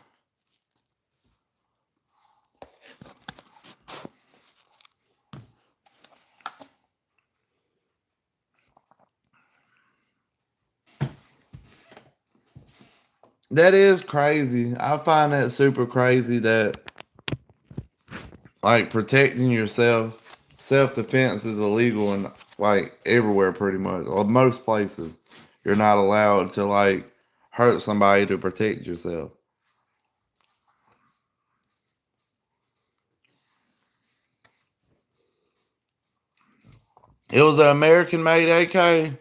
That is crazy. I find that super crazy that like protecting yourself, self defense is illegal in like everywhere pretty much. Or most places. You're not allowed to like hurt somebody to protect yourself. It was an American made AK.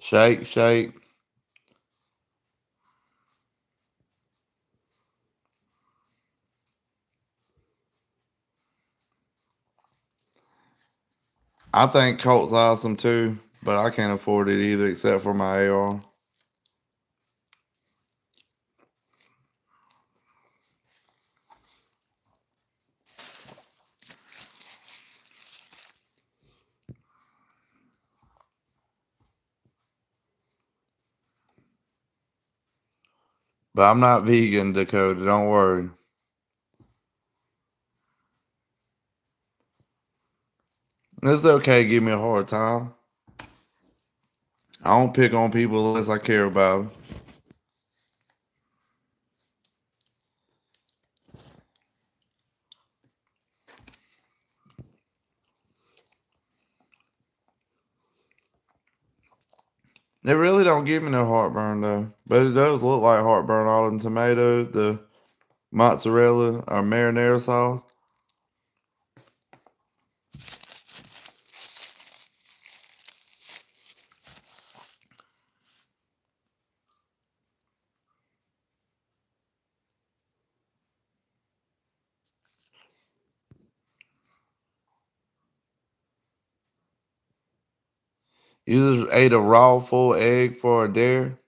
Shake, shake. I think Colt's awesome too, but I can't afford it either except for my AR. But I'm not vegan, Dakota. Don't worry. It's okay. Give me a hard time. I don't pick on people unless I care about them. It really don't give me no heartburn though, but it does look like heartburn. All them tomatoes, the mozzarella or marinara sauce. You just ate a raw full egg for a dare.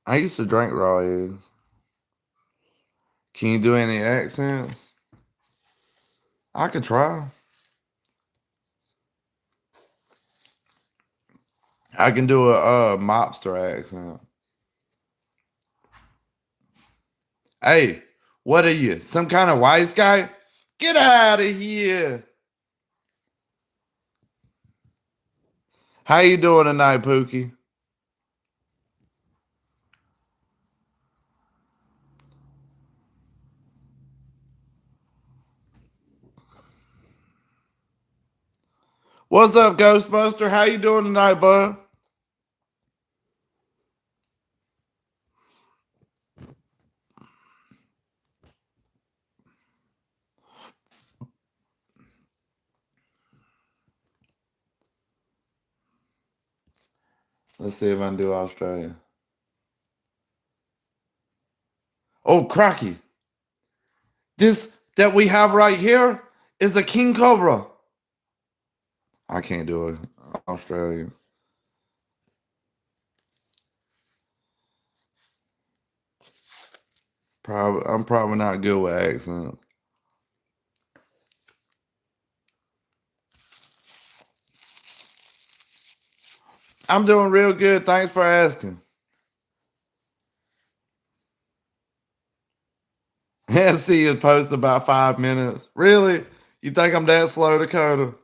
I used to drink raw eggs. Can you do any accents? I could try. I can do a mobster accent. Hey, what are you? Some kind of wise guy? Get out of here. How you doing tonight, Pookie? What's up, Ghostbuster? How you doing tonight, bud? Let's see if I can do Australia. Oh, Crocky. This that we have right here is a king cobra. I can't do it. Australian. I'm probably not good with accents. I'm doing real good. Thanks for asking. Yeah, see you post about 5 minutes. Really? You think I'm that slow, Dakota?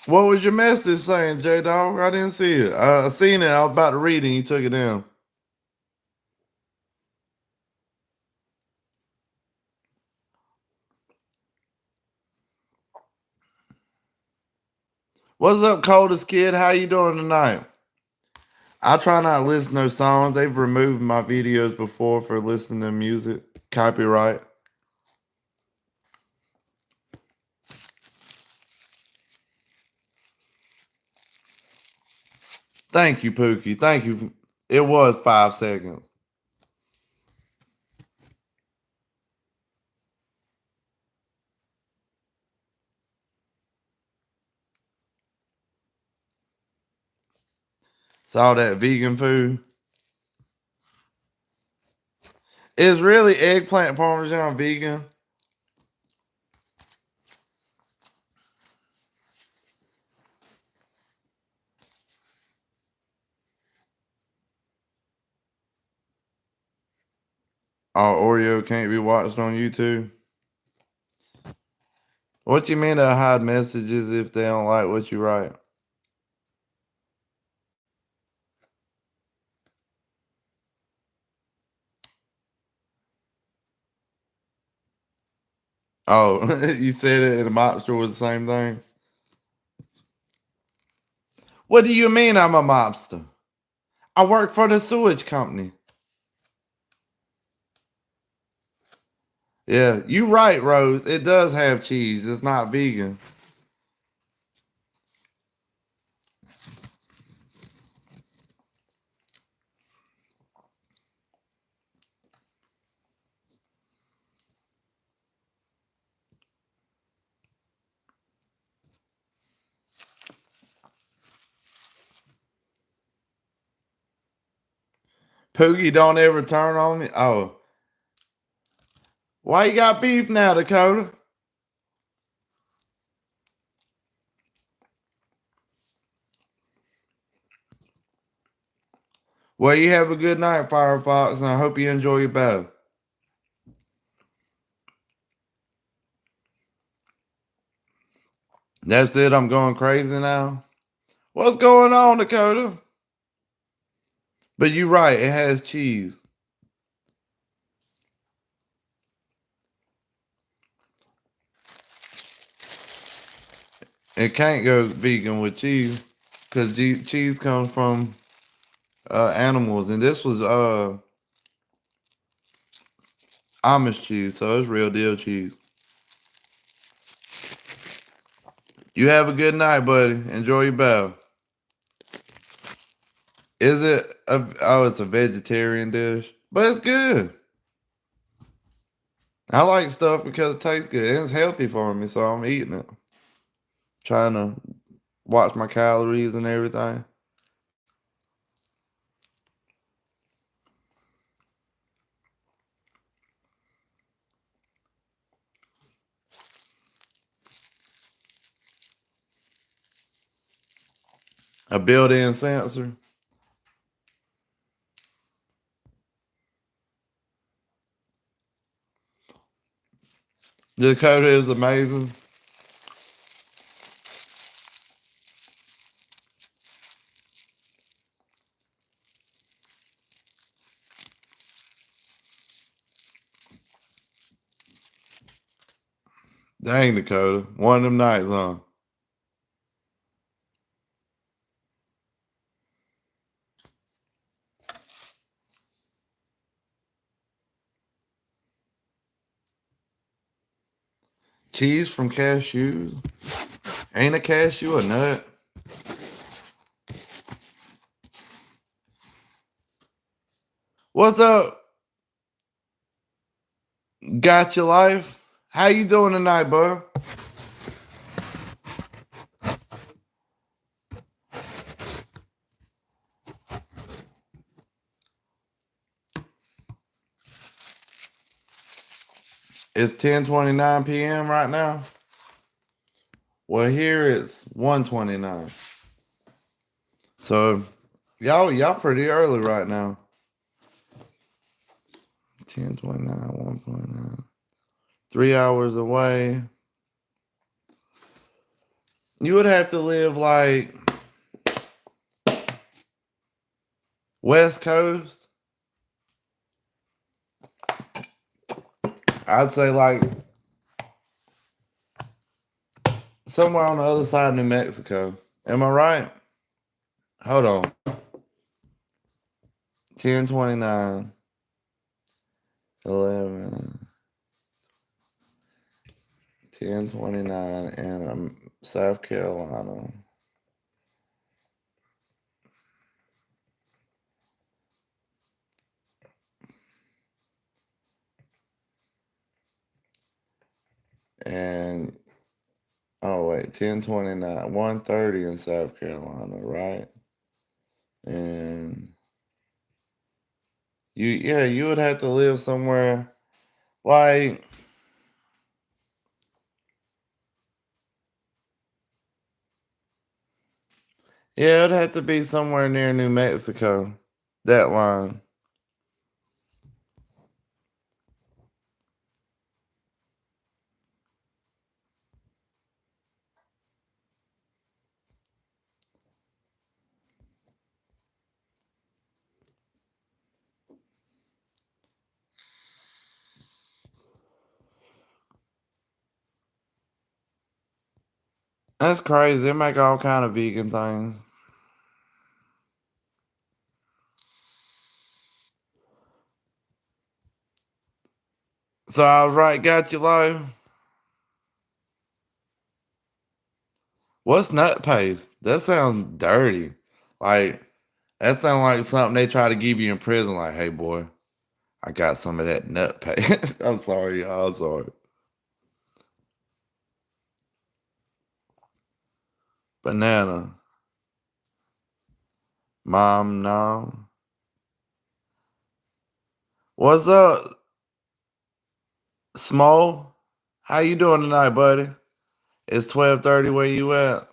What was your message saying, J Dog? I didn't see it. I seen it. I was about to read it and you took it down. What's up, coldest kid? How you doing tonight? I try not to listen to no songs. They've removed my videos before for listening to music. Copyright. Thank you, Pookie. Thank you. It was 5 seconds. It's all that vegan food. Is really eggplant parmesan vegan? Oh, Oreo can't be watched on YouTube. What you mean they'll hide messages if they don't like what you write? Oh, you said it and the mobster was the same thing? What do you mean I'm a mobster? I work for the sewage company. Yeah, you right, Rose. It does have cheese. It's not vegan. Pookie don't ever turn on me. Oh, why you got beef now, Dakota? Well, you have a good night, Firefox, and I hope you enjoy your bath. That's it. I'm going crazy now. What's going on, Dakota? But you're right. It has cheese. It can't go vegan with cheese because cheese comes from animals, and this was Amish cheese, so it's real deal cheese. You have a good night, buddy. Enjoy your bath. Is it? Oh, it's a vegetarian dish, but it's good. I like stuff because it tastes good. And it's healthy for me, so I'm eating it. Trying to watch my calories and everything. A built-in sensor. Dakota is amazing. Dang, Dakota. One of them nights, huh? Cheese from cashews? Ain't a cashew a nut? What's up? Got your life? How you doing tonight, bud? It's 10:29 p.m. right now. Well, here it's 1:29. So y'all pretty early right now. 10:29, 1:29. 3 hours away. You would have to live like West Coast. I'd say like somewhere on the other side of New Mexico. Am I right? Hold on. 10:29, 11, 10:29, and I'm South Carolina. And oh wait, 10:29, 1:30 in South Carolina, right? And you would have to live somewhere like yeah, it'd have to be somewhere near New Mexico. That line. That's crazy. They make all kind of vegan things. So I was right, got you low. What's nut paste? That sounds dirty. Like that sounds like something they try to give you in prison. Like, hey boy, I got some of that nut paste. I'm sorry, y'all. I'm sorry. Banana. Mom, no. What's up, Smo? How you doing tonight, buddy? It's 12:30. Where you at?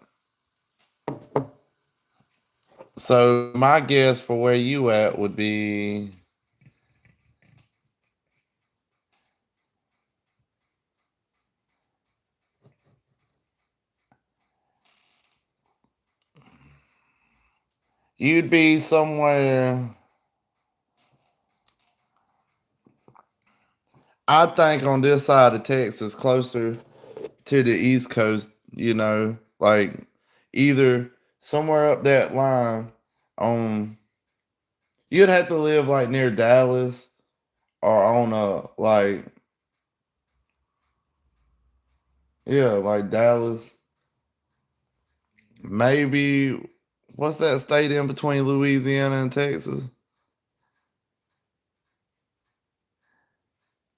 So my guess for where you at would be you'd be somewhere. I think on this side of Texas, closer to the East Coast. Like either somewhere up that line. On You'd have to live like near Dallas or on like Dallas. Maybe what's that state in between Louisiana and Texas?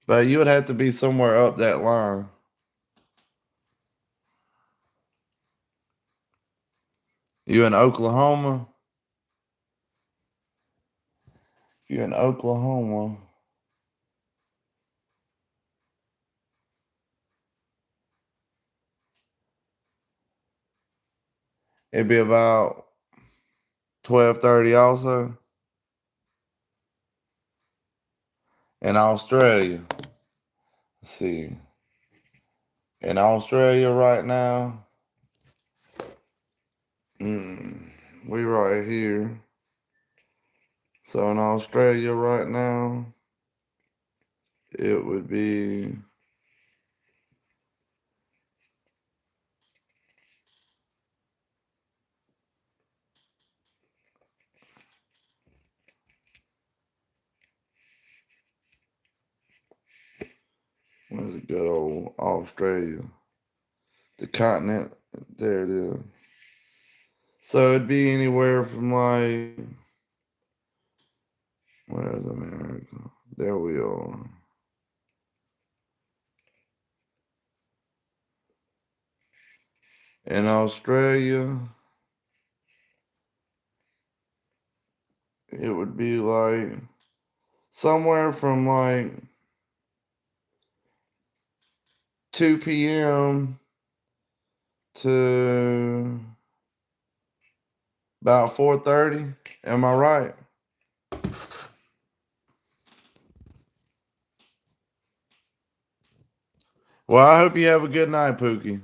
But you would have to be somewhere up that line. You in Oklahoma? You in Oklahoma? It'd be about 12:30 also in Australia. Let's see. In Australia right now, we right here. So in Australia right now, it would be where's the good old Australia? The continent. There it is. So it'd be anywhere from like where's America? There we are. In Australia, it would be like somewhere from like 2 p.m. to about 4:30. Am I right? Well, I hope you have a good night, Pookie.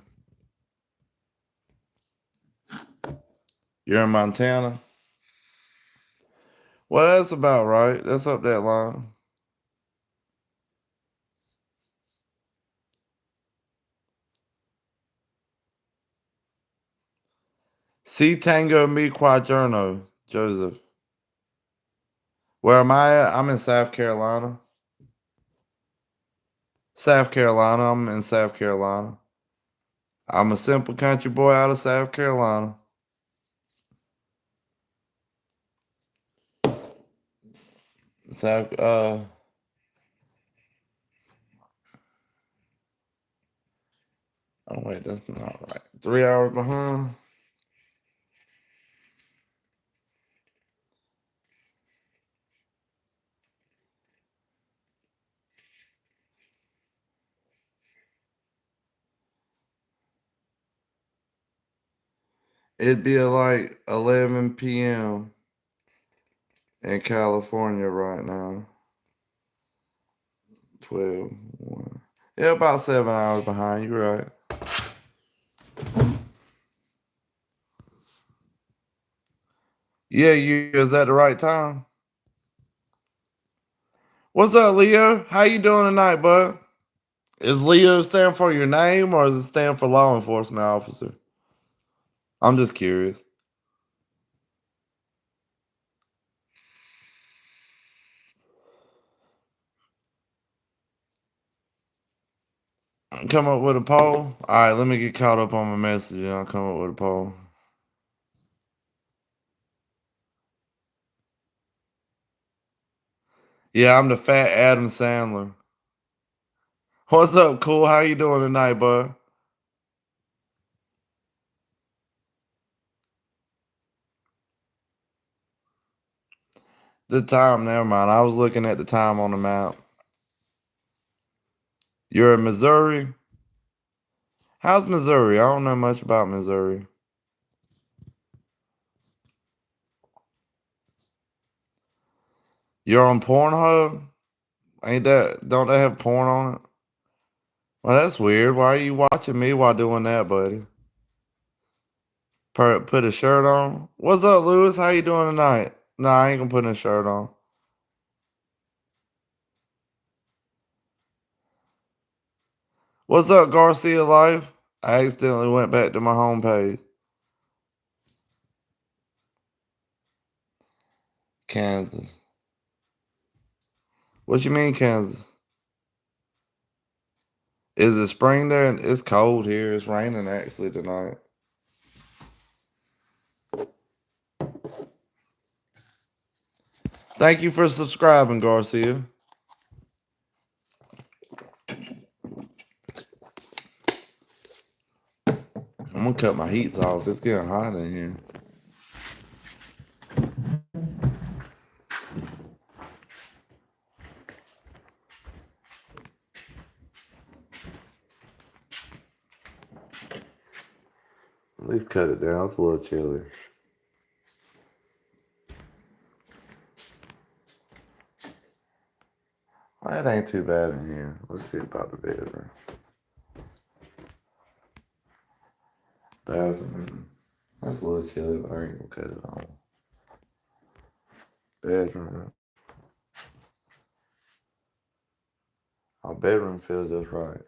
You're in Montana? Well, that's about right. That's up that line. C Tango Mi Quaderno, Joseph. Where am I at? I'm in South Carolina. South Carolina. I'm in South Carolina. I'm a simple country boy out of South Carolina. South Oh wait, that's not right. 3 hours behind. It'd be like 11 p.m. in California right now. 12, 1. Yeah, about 7 hours behind. You're right. Yeah, you is that the right time? What's up, Leo? How you doing tonight, bud? Is Leo stand for your name or does it stand for law enforcement officer? I'm just curious. Come up with a poll. All right, let me get caught up on my message and I'll come up with a poll. Yeah, I'm the fat Adam Sandler. What's up, cool? How you doing tonight, bud? The time, never mind. I was looking at the time on the map. You're in Missouri? How's Missouri? I don't know much about Missouri. You're on Pornhub? Ain't that, don't they have porn on it? Well, that's weird. Why are you watching me while doing that, buddy? Put a shirt on? What's up, Lewis? How you doing tonight? Nah, I ain't gonna put a shirt on. What's up, Garcia Life? I accidentally went back to my homepage. Kansas. What you mean, Kansas? Is it spring there? It's cold here. It's raining actually tonight. Thank you for subscribing, Garcia. I'm gonna cut my heats off. It's getting hot in here. At least cut it down. It's a little chilly. Well, it ain't too bad in here. Let's see about the bedroom. Bathroom. That's a little chilly, but I ain't gonna cut it on. Bedroom. Our bedroom feels just right.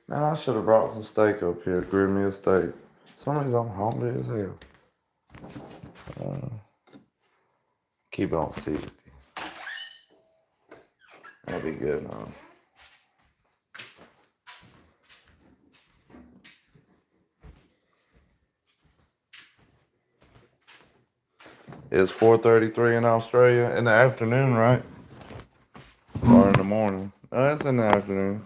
Man, I should have brought some steak up here. Grill me a steak. Some reason I'm hungry as hell. Keep it on 60. That'd be good, huh? It's 4:33 in Australia in the afternoon, right? Or in the morning? No, it's in the afternoon.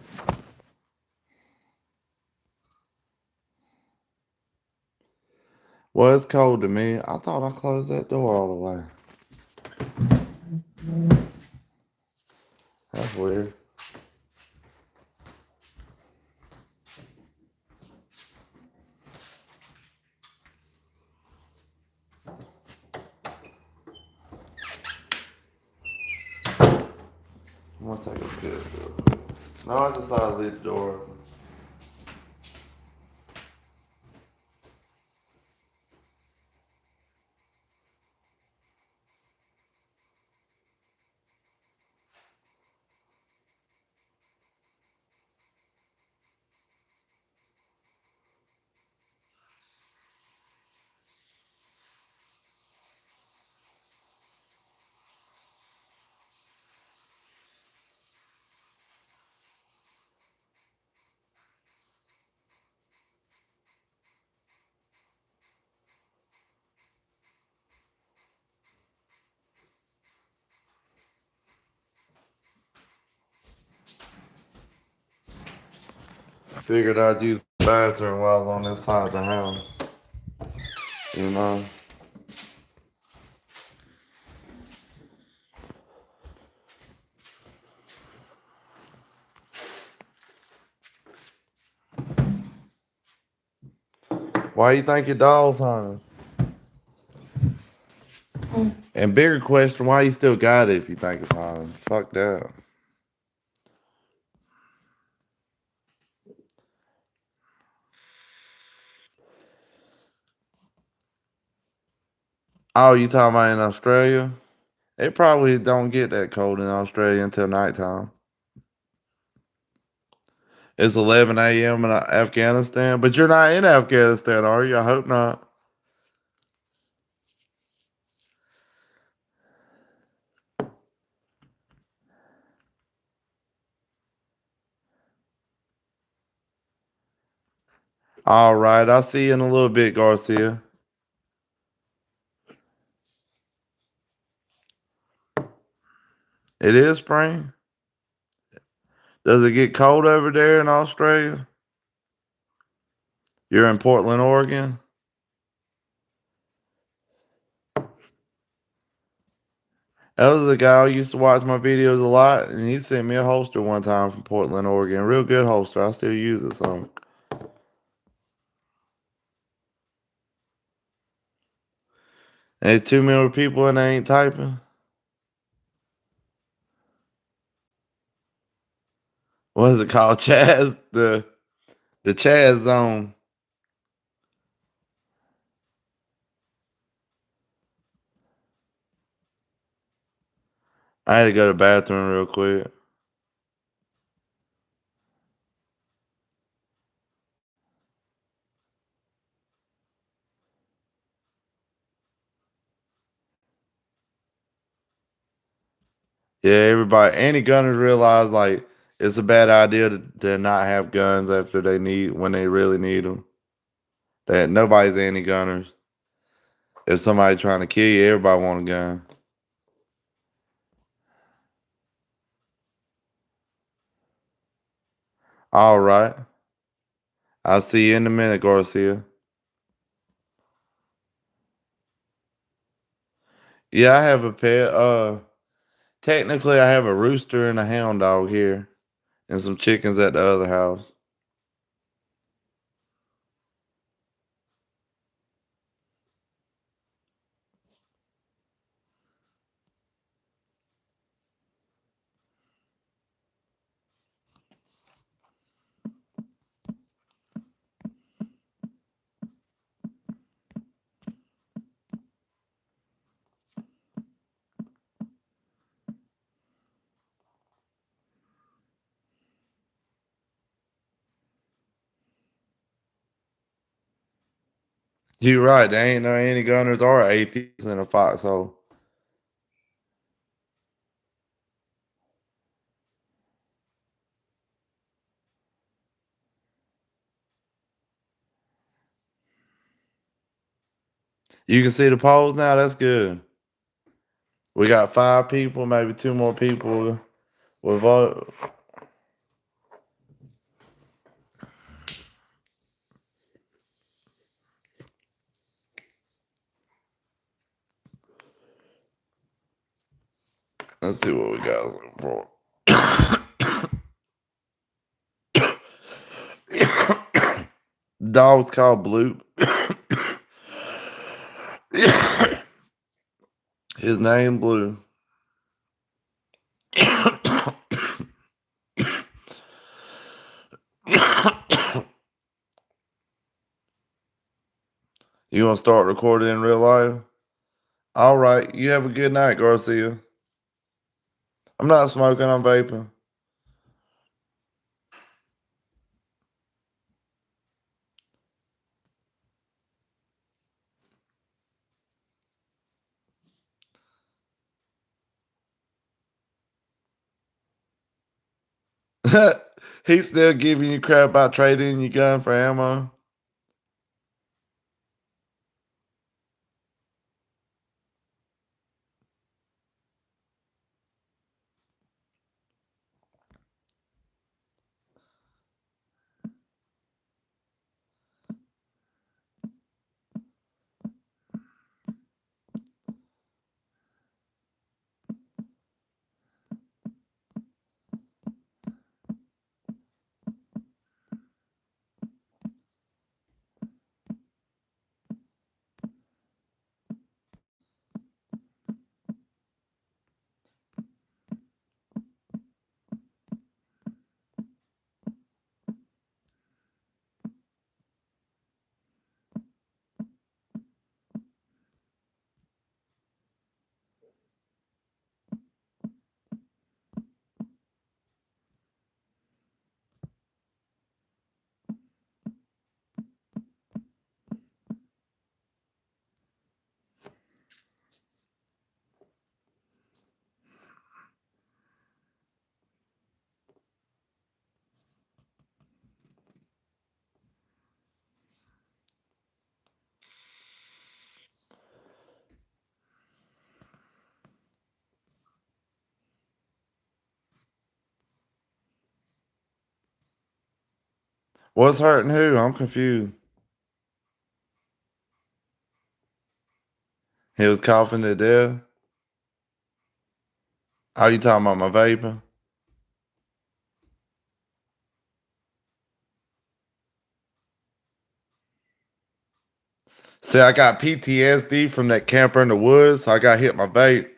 Well, it's cold to me. I thought I closed that door all the way. That's weird. I'm gonna take a piss real quick. No, I decided to leave the door open. Figured I'd use the bathroom while I was on this side of the house. You know? Why you think your dog's hunting? And bigger question, why you still got it if you think it's hunting? Fuck that. Oh, you talking about in Australia? It probably don't get that cold in Australia until nighttime. It's 11 a.m. in Afghanistan, but you're not in Afghanistan, are you? I hope not. All right, I'll see you in a little bit, Garcia. It is spring. Does it get cold over there in Australia? You're in Portland, Oregon? That was the guy who used to watch my videos a lot, and he sent me a holster one time from Portland, Oregon. Real good holster. I still use it some. And there's 2 million people and they ain't typing. What is it called? Chaz? The Chaz zone. I had to go to the bathroom real quick. Yeah, everybody, any gunners realize like it's a bad idea to not have guns after they need when they really need them. That nobody's anti gunners. If somebody trying to kill you, everybody want a gun. All right, I'll see you in a minute, Garcia. Yeah, I have a pet. Technically, I have a rooster and a hound dog here, and some chickens at the other house. You're right. There ain't no anti gunners or atheists in a foxhole. You can see the polls now. That's good. We got 5 people, maybe 2 more people will vote. Let's see what we got for. Dog's called Bloop. His name Blue. You want to start recording in real life? All right. You have a good night, Garcia. I'm not smoking. I'm vaping. He's still giving you crap about trading your gun for ammo. What's hurting who? I'm confused. He was coughing to death. Are you talking about my vaping? See, I got PTSD from that camper in the woods. So I got hit my vape.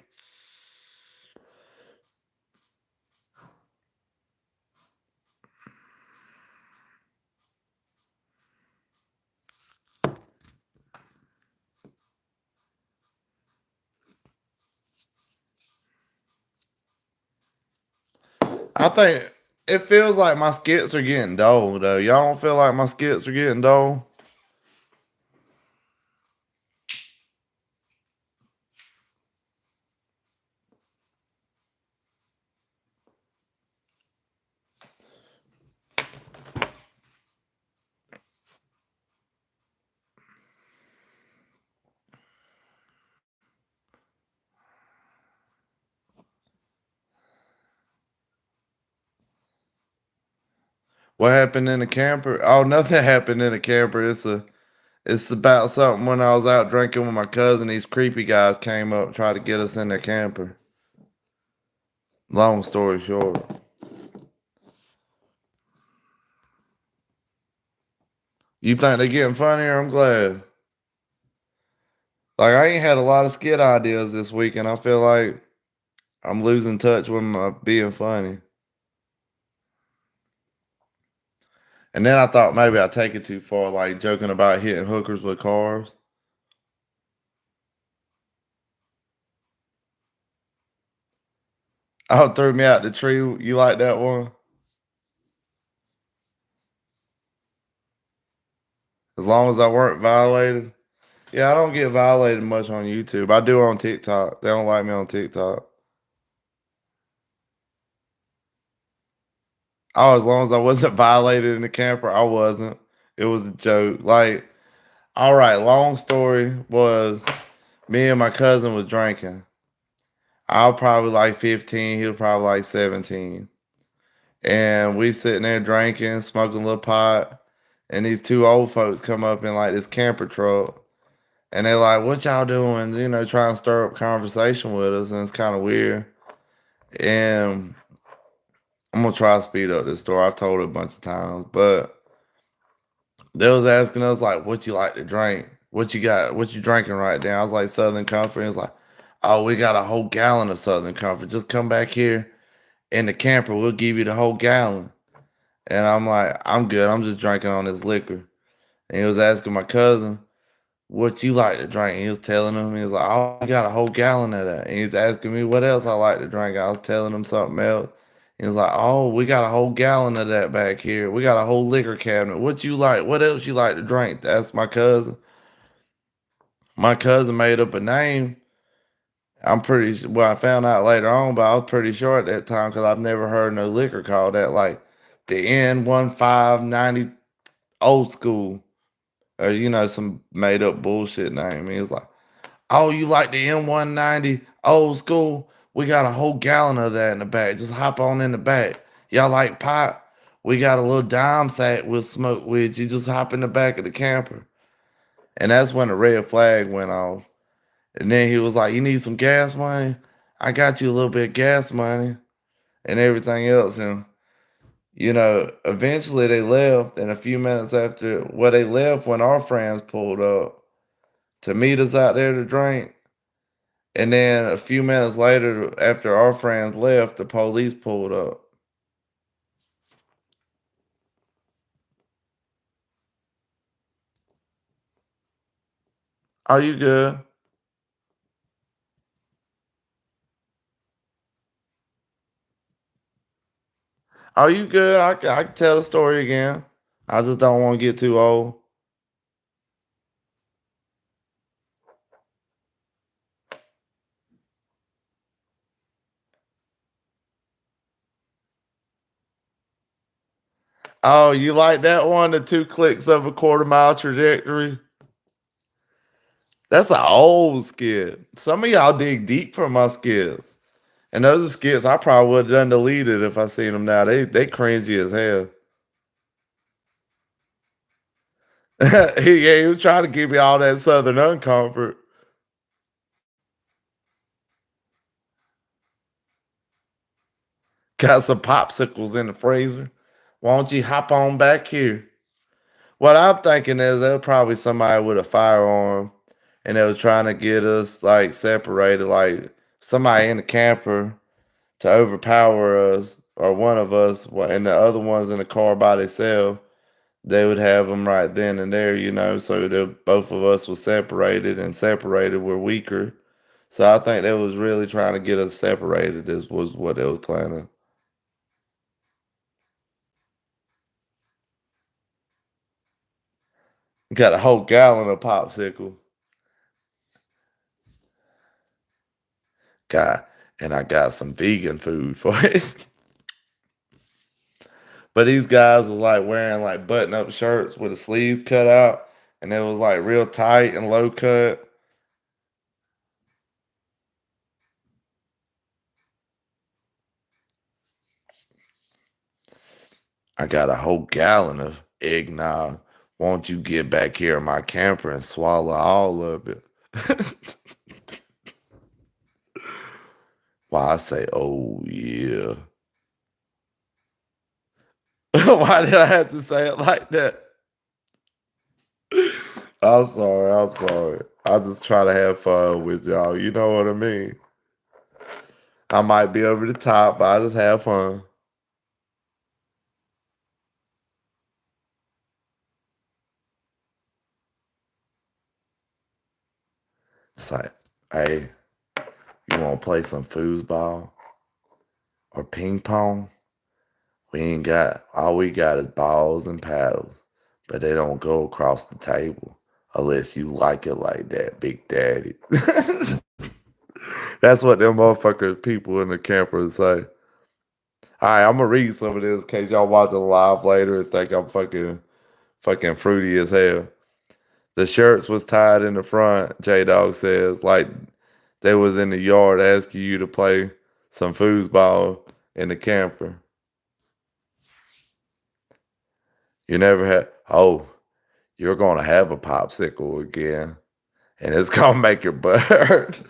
I think it feels like my skits are getting dull, though. Y'all don't feel like my skits are getting dull? What happened in the camper? Oh, nothing happened in the camper. It's about something when I was out drinking with my cousin. These creepy guys came up, tried to get us in their camper. Long story short. You think they're getting funnier? I'm glad. Like, I ain't had a lot of skit ideas this week, and I feel like I'm losing touch with my being funny. And then I thought maybe I take it too far, like joking about hitting hookers with cars. Oh, threw me out the tree. You like that one? As long as I weren't violated. Yeah, I don't get violated much on YouTube. I do on TikTok. They don't like me on TikTok. Oh, as long as I wasn't violated in the camper, I wasn't. It was a joke. Like, all right, long story was me and my cousin was drinking. I was probably like 15, he was probably like 17. And we sitting there drinking, smoking a little pot, and these two old folks come up in like this camper truck. And they're like, what y'all doing? You know, trying to stir up conversation with us. And it's kind of weird. And I'm going to try to speed up this story. I've told it a bunch of times. But they was asking us, like, what you like to drink? What you got? What you drinking right now? I was like, Southern Comfort. And it's like, oh, we got a whole gallon of Southern Comfort. Just come back here in the camper. We'll give you the whole gallon. And I'm like, I'm good. I'm just drinking on this liquor. And he was asking my cousin, what you like to drink? He was telling him, he was like, oh, you got a whole gallon of that. And he's asking me what else I like to drink. I was telling him something else. He was like, oh, we got a whole gallon of that back here. We got a whole liquor cabinet. What you like? What else you like to drink? That's my cousin. My cousin made up a name. I'm pretty well, I found out later on, but I was pretty sure at that time because I've never heard no liquor called that, like the N1590 old school, or some made up bullshit name. He was like, oh, you like the M190 old school? We got a whole gallon of that in the back. Just hop on in the back. Y'all like pot? We got a little dime sack we'll smoke with you. Just hop in the back of the camper. And that's when the red flag went off. And then he was like, you need some gas money? I got you a little bit of gas money and everything else. And, eventually they left. And a few minutes after, well, they left when our friends pulled up to meet us out there to drink. And then a few minutes later, after our friends left, the police pulled up. Are you good? Are you good? I can tell the story again. I just don't want to get too old. Oh, you like that one? The 2 clicks of a quarter-mile trajectory? That's an old skit. Some of y'all dig deep for my skits. And those are skits I probably would have done deleted if I seen them now. They cringy as hell. Yeah, he was trying to give me all that Southern uncomfort. Got some popsicles in the freezer. Why don't you hop on back here? What I'm thinking is there was probably somebody with a firearm and they was trying to get us like separated, like somebody in the camper to overpower us or one of us, and the other ones in the car by themselves. They would have them right then and there, so that both of us was separated, and separated we're weaker. So I think they was really trying to get us separated. This was what they was planning. Got a whole gallon of popsicle. Got and I got some vegan food for it. But these guys was like wearing like button up shirts with the sleeves cut out, and it was like real tight and low cut. I got a whole gallon of eggnog. Won't you get back here in my camper and swallow all of it? Why I say, oh yeah. Why did I have to say it like that? I'm sorry. I'm sorry. I just try to have fun with y'all. You know what I mean? I might be over the top, but I just have fun. It's like, hey, you want to play some foosball or ping pong? We ain't got, all we got is balls and paddles, but they don't go across the table unless you like it like that, Big Daddy. That's what them motherfuckers, people in the campers say. All right, I'm gonna read some of this in case y'all watching live later and think I'm fucking fruity as hell. The shirts was tied in the front, J Dog says, like they was in the yard asking you to play some foosball in the camper. You never had, oh, you're gonna have a popsicle again, and it's gonna make your butt hurt.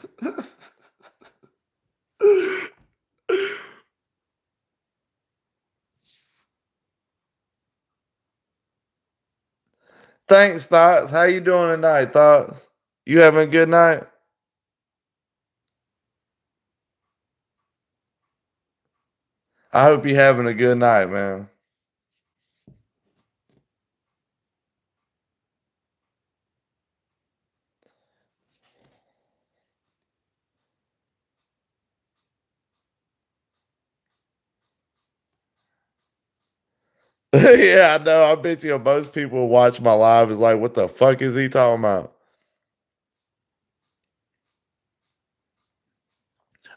Thanks, Thoughts. How you doing tonight, Thoughts? You having a good night? I hope you having a good night, man. Yeah, I know. I bet you most people who watch my live is like, what the fuck is he talking about?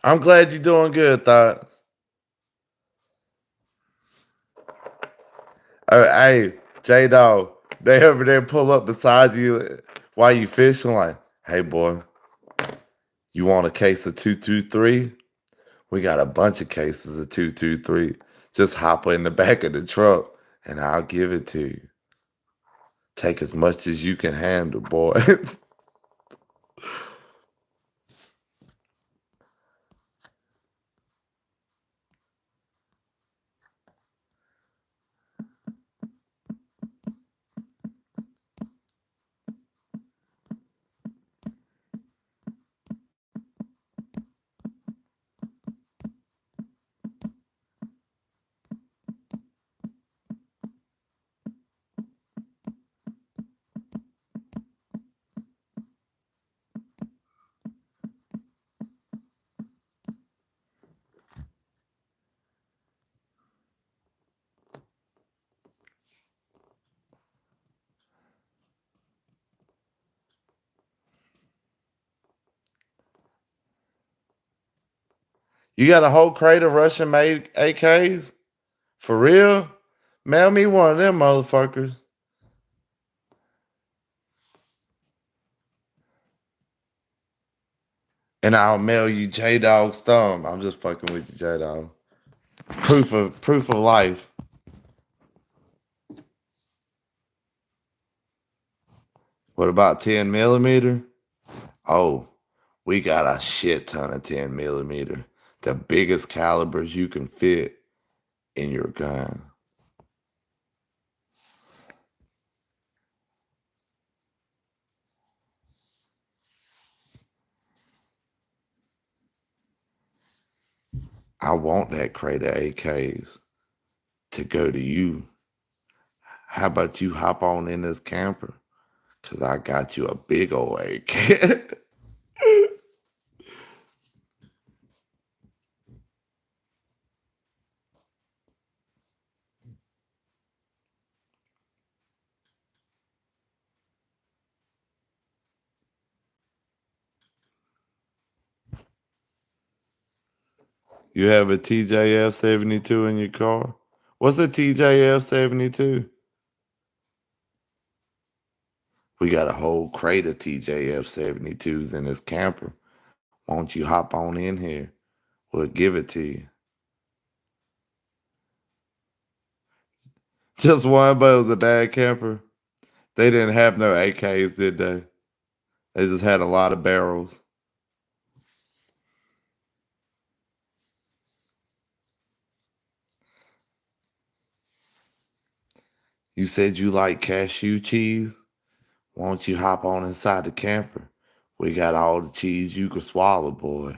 I'm glad you're doing good, Thought. Hey, J Dog, they over there pull up beside you while you fishing, like, hey boy, you want a case of 223? We got a bunch of cases of 223. Just hop in the back of the truck and I'll give it to you. Take as much as you can handle, boy. You got a whole crate of Russian made AKs? For real? Mail me one of them motherfuckers. And I'll mail you J Dog's thumb. I'm just fucking with you, J Dog. Proof of life. What about 10 millimeter? Oh, we got a shit ton of 10 millimeter. The biggest calibers you can fit in your gun. I want that crate of AKs to go to you. How about you hop on in this camper? Cause I got you a big old AK. You have a TJF 72 in your car? What's a TJF 72? We got a whole crate of TJF 72s in this camper. Won't you hop on in here? We'll give it to you. Just one, but it was a bad camper. They didn't have no AKs, did they? They just had a lot of barrels. You said you like cashew cheese? Won't you hop on inside the camper? We got all the cheese you can swallow, boy.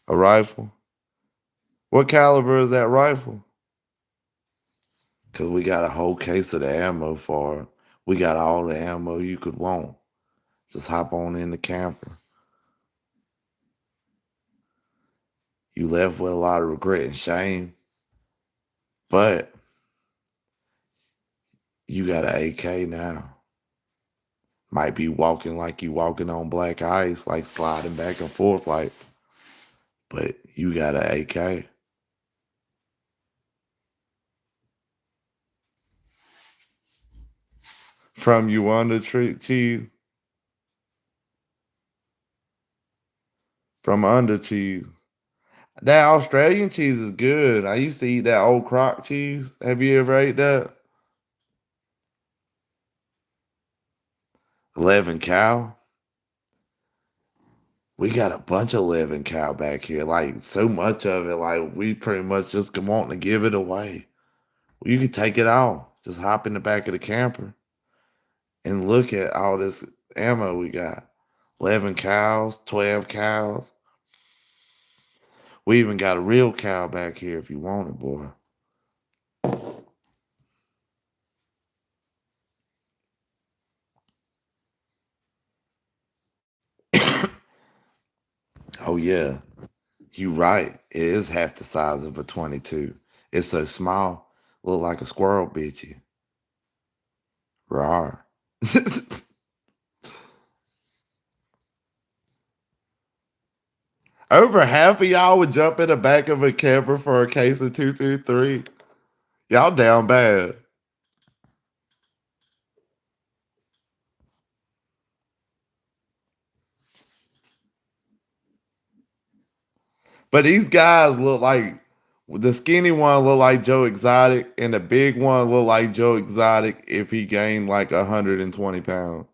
A rifle? What caliber is that rifle? Because we got a whole case of the ammo for it. We got all the ammo you could want. Just hop on in the camper. You left with a lot of regret and shame, but you got an AK now. Might be walking like you walking on black ice, like sliding back and forth, like, but you got an AK. From you under tree cheese, from under cheese. That Australian cheese is good. I used to eat that old crock cheese. Have you ever ate that? 11 cow. We got a bunch of 11 cow back here. Like so much of it, like we pretty much just come on to give it away. You can take it all. Just hop in the back of the camper and look at all this ammo we got. 11 cows, 12 cows. We even got a real cow back here if you want it, boy. Oh yeah, you right. It is half the size of a 22. It's so small, look like a squirrel bit you. Rawr. Over half of y'all would jump in the back of a camper for a case of 223. Y'all down bad. But these guys look like the skinny one look like Joe Exotic, and the big one look like Joe Exotic if he gained like 120 pounds.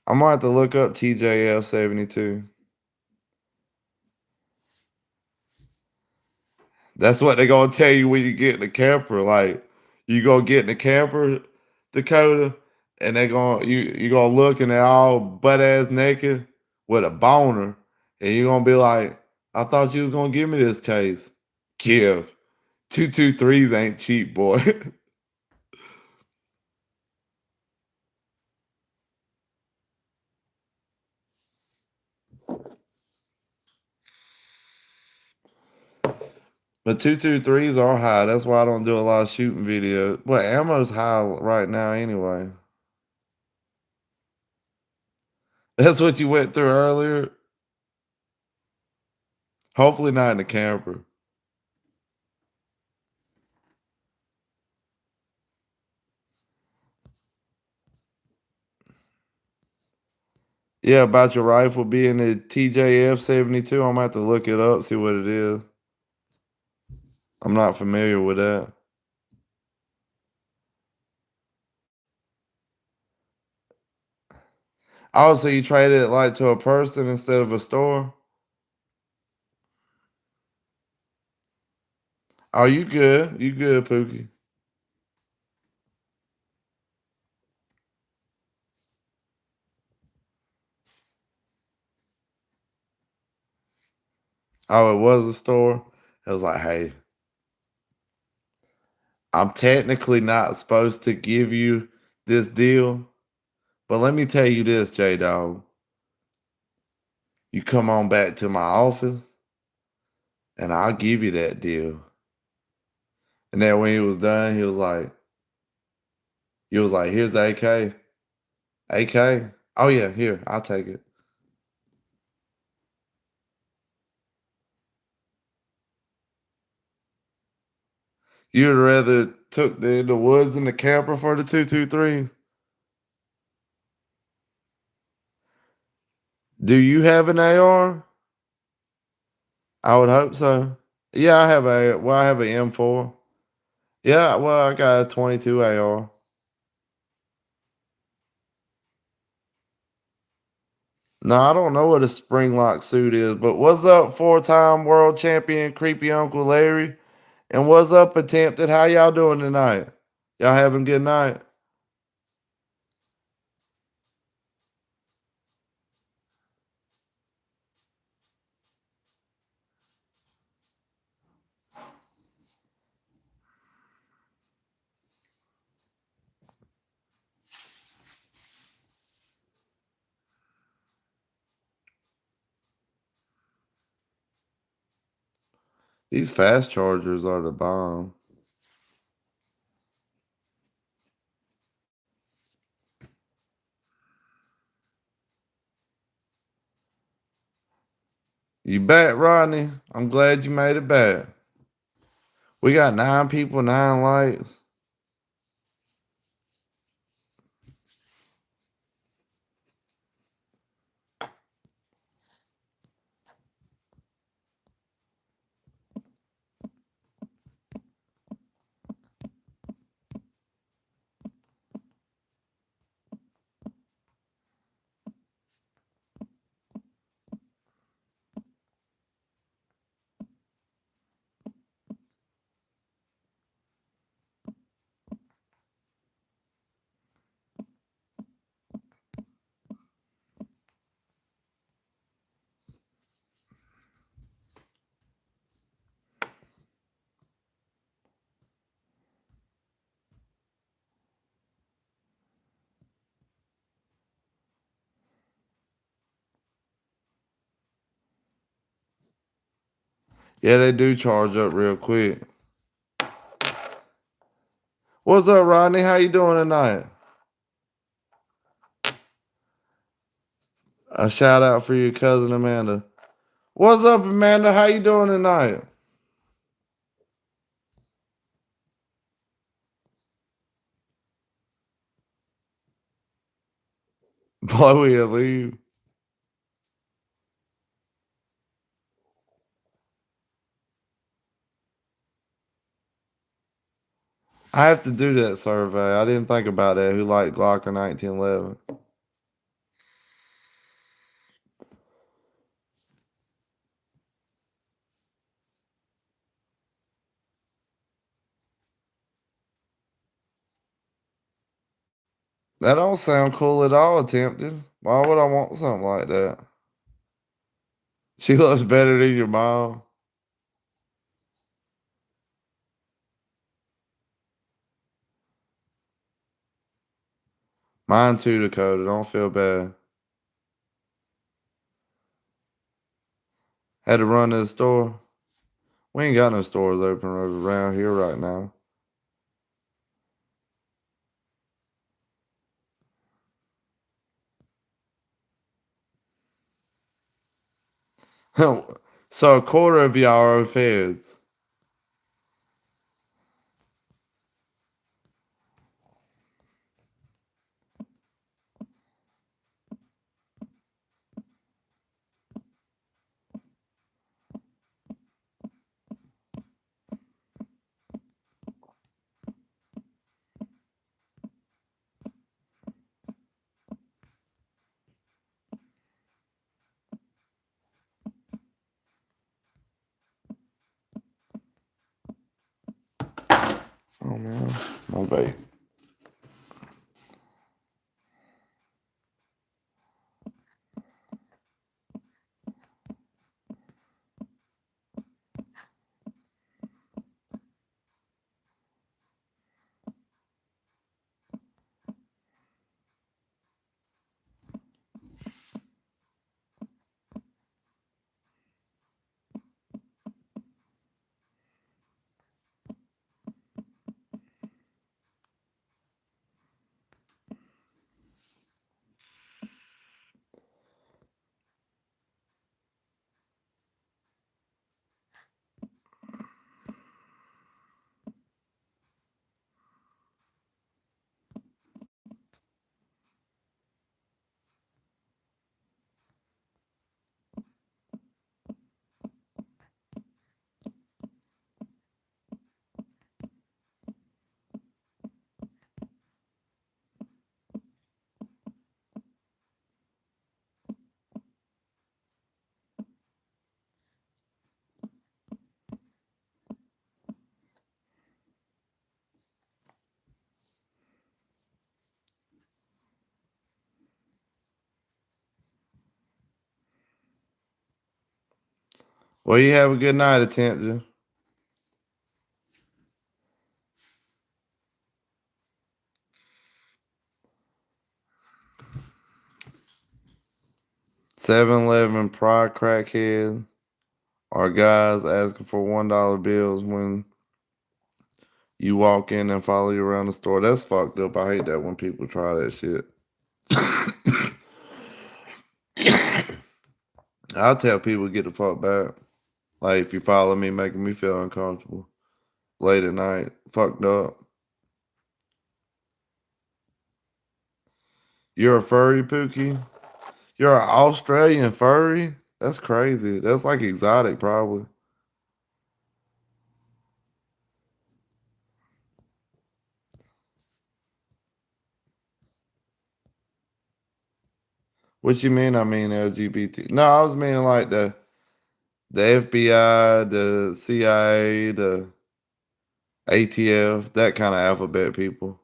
I'm gonna have to look up TJF 72. That's what they're gonna tell you when you get in the camper. Like you go get in the camper, Dakota, and they're gonna you gonna look and they're all butt ass naked with a boner, and you're gonna be like, I thought you was gonna give me this case. Give. 223s ain't cheap, boy. But 223s are high. That's why I don't do a lot of shooting videos. But ammo's high right now anyway. That's what you went through earlier. Hopefully not in the camper. Yeah, about your rifle being a TJF 72. I'm gonna have to look it up, see what it is. I'm not familiar with that. Oh, so you traded it like to a person instead of a store? Oh, you good. You good, Pookie. Oh, it was a store? It was like, hey, I'm technically not supposed to give you this deal, but let me tell you this, J Dog. You come on back to my office and I'll give you that deal. And then when he was done, he was like, here's AK. AK? Oh yeah, here, I'll take it. You'd rather took the woods and the camper for the 223? Do you have an AR? I would hope so. Yeah, I have an M4. Yeah, well, I got a 22 AR. No, I don't know what a spring lock suit is, but what's up, four-time world champion Creepy Uncle Larry? And what's up, Attempted? How y'all doing tonight? Y'all having a good night? These fast chargers are the bomb. You back, Rodney? I'm glad you made it back. We got 9 people, 9 likes. Yeah, they do charge up real quick. What's up, Rodney? How you doing tonight? A shout out for your cousin Amanda. What's up, Amanda? How you doing tonight? Boy, we'll leave. I have to do that survey. I didn't think about that. Who liked Glocker 1911? That don't sound cool at all, Attempted. Why would I want something like that? She looks better than your mom. Mine too, Dakota. Don't feel bad. Had to run to the store. We ain't got no stores open around here right now. So a quarter of y'all are feds. on, man. My vape. Well, you have a good night, attention. 7-Eleven pride crackhead are guys asking for $1 bills when you walk in and follow you around the store. That's fucked up. I hate that when people try that shit. I'll tell people get the fuck back. Like if you follow me, making me feel uncomfortable late at night, fucked up. You're a furry, Pookie? You're an Australian furry? That's crazy. That's like exotic, probably. What you mean? I mean LGBT? No, I was meaning like the FBI, the CIA, the ATF, that kind of alphabet people.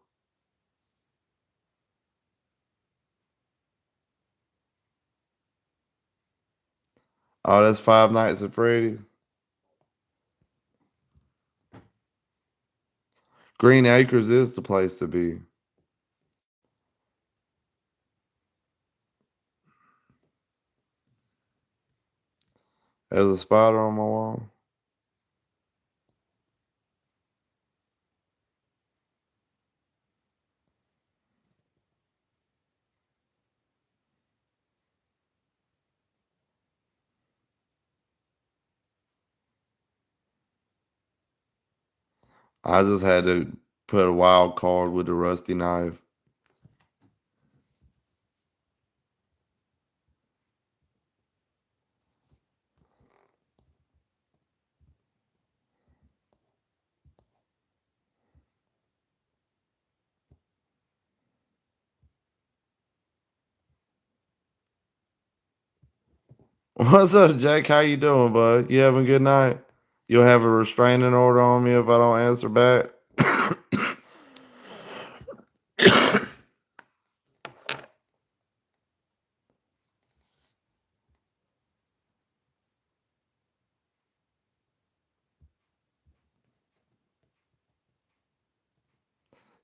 Oh, that's Five Nights at Freddy's. Green Acres is the place to be. There's a spider on my wall. I just had to put a wild card with the rusty knife. What's up, Jake? How you doing, bud? You having a good night? You'll have a restraining order on me if I don't answer back.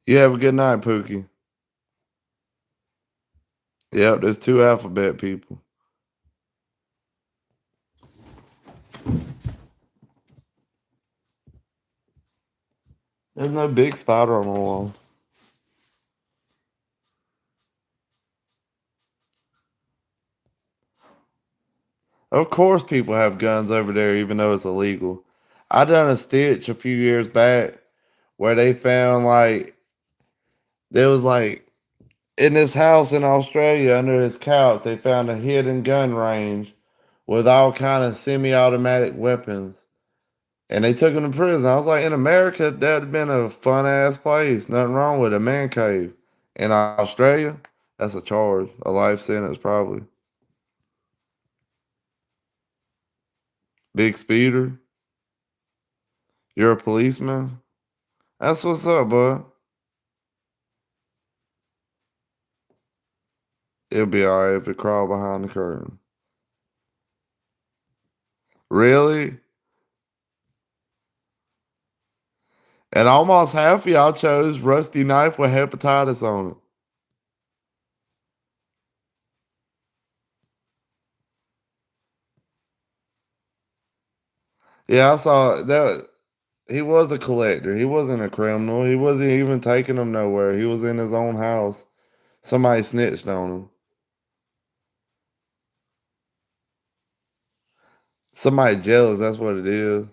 You have a good night, Pookie. Yep, there's two alphabet people. There's no big spider on the wall. Of course, people have guns over there, even though it's illegal. I done a stitch a few years back where they found there was in this house in Australia under his couch, they found a hidden gun range with all kind of semi-automatic weapons, and they took him to prison. I was like, in America, that'd been a fun ass place. Nothing wrong with a man cave. In Australia, that's a charge, a life sentence probably. Big speeder. You're a policeman. That's what's up, bud. It'll be all right if it crawl behind the curtain. Really? And almost half of y'all chose rusty knife with hepatitis on it. Yeah, I saw that. He was a collector. He wasn't a criminal. He wasn't even taking them nowhere. He was in his own house. Somebody snitched on him. Somebody jealous. That's what it is.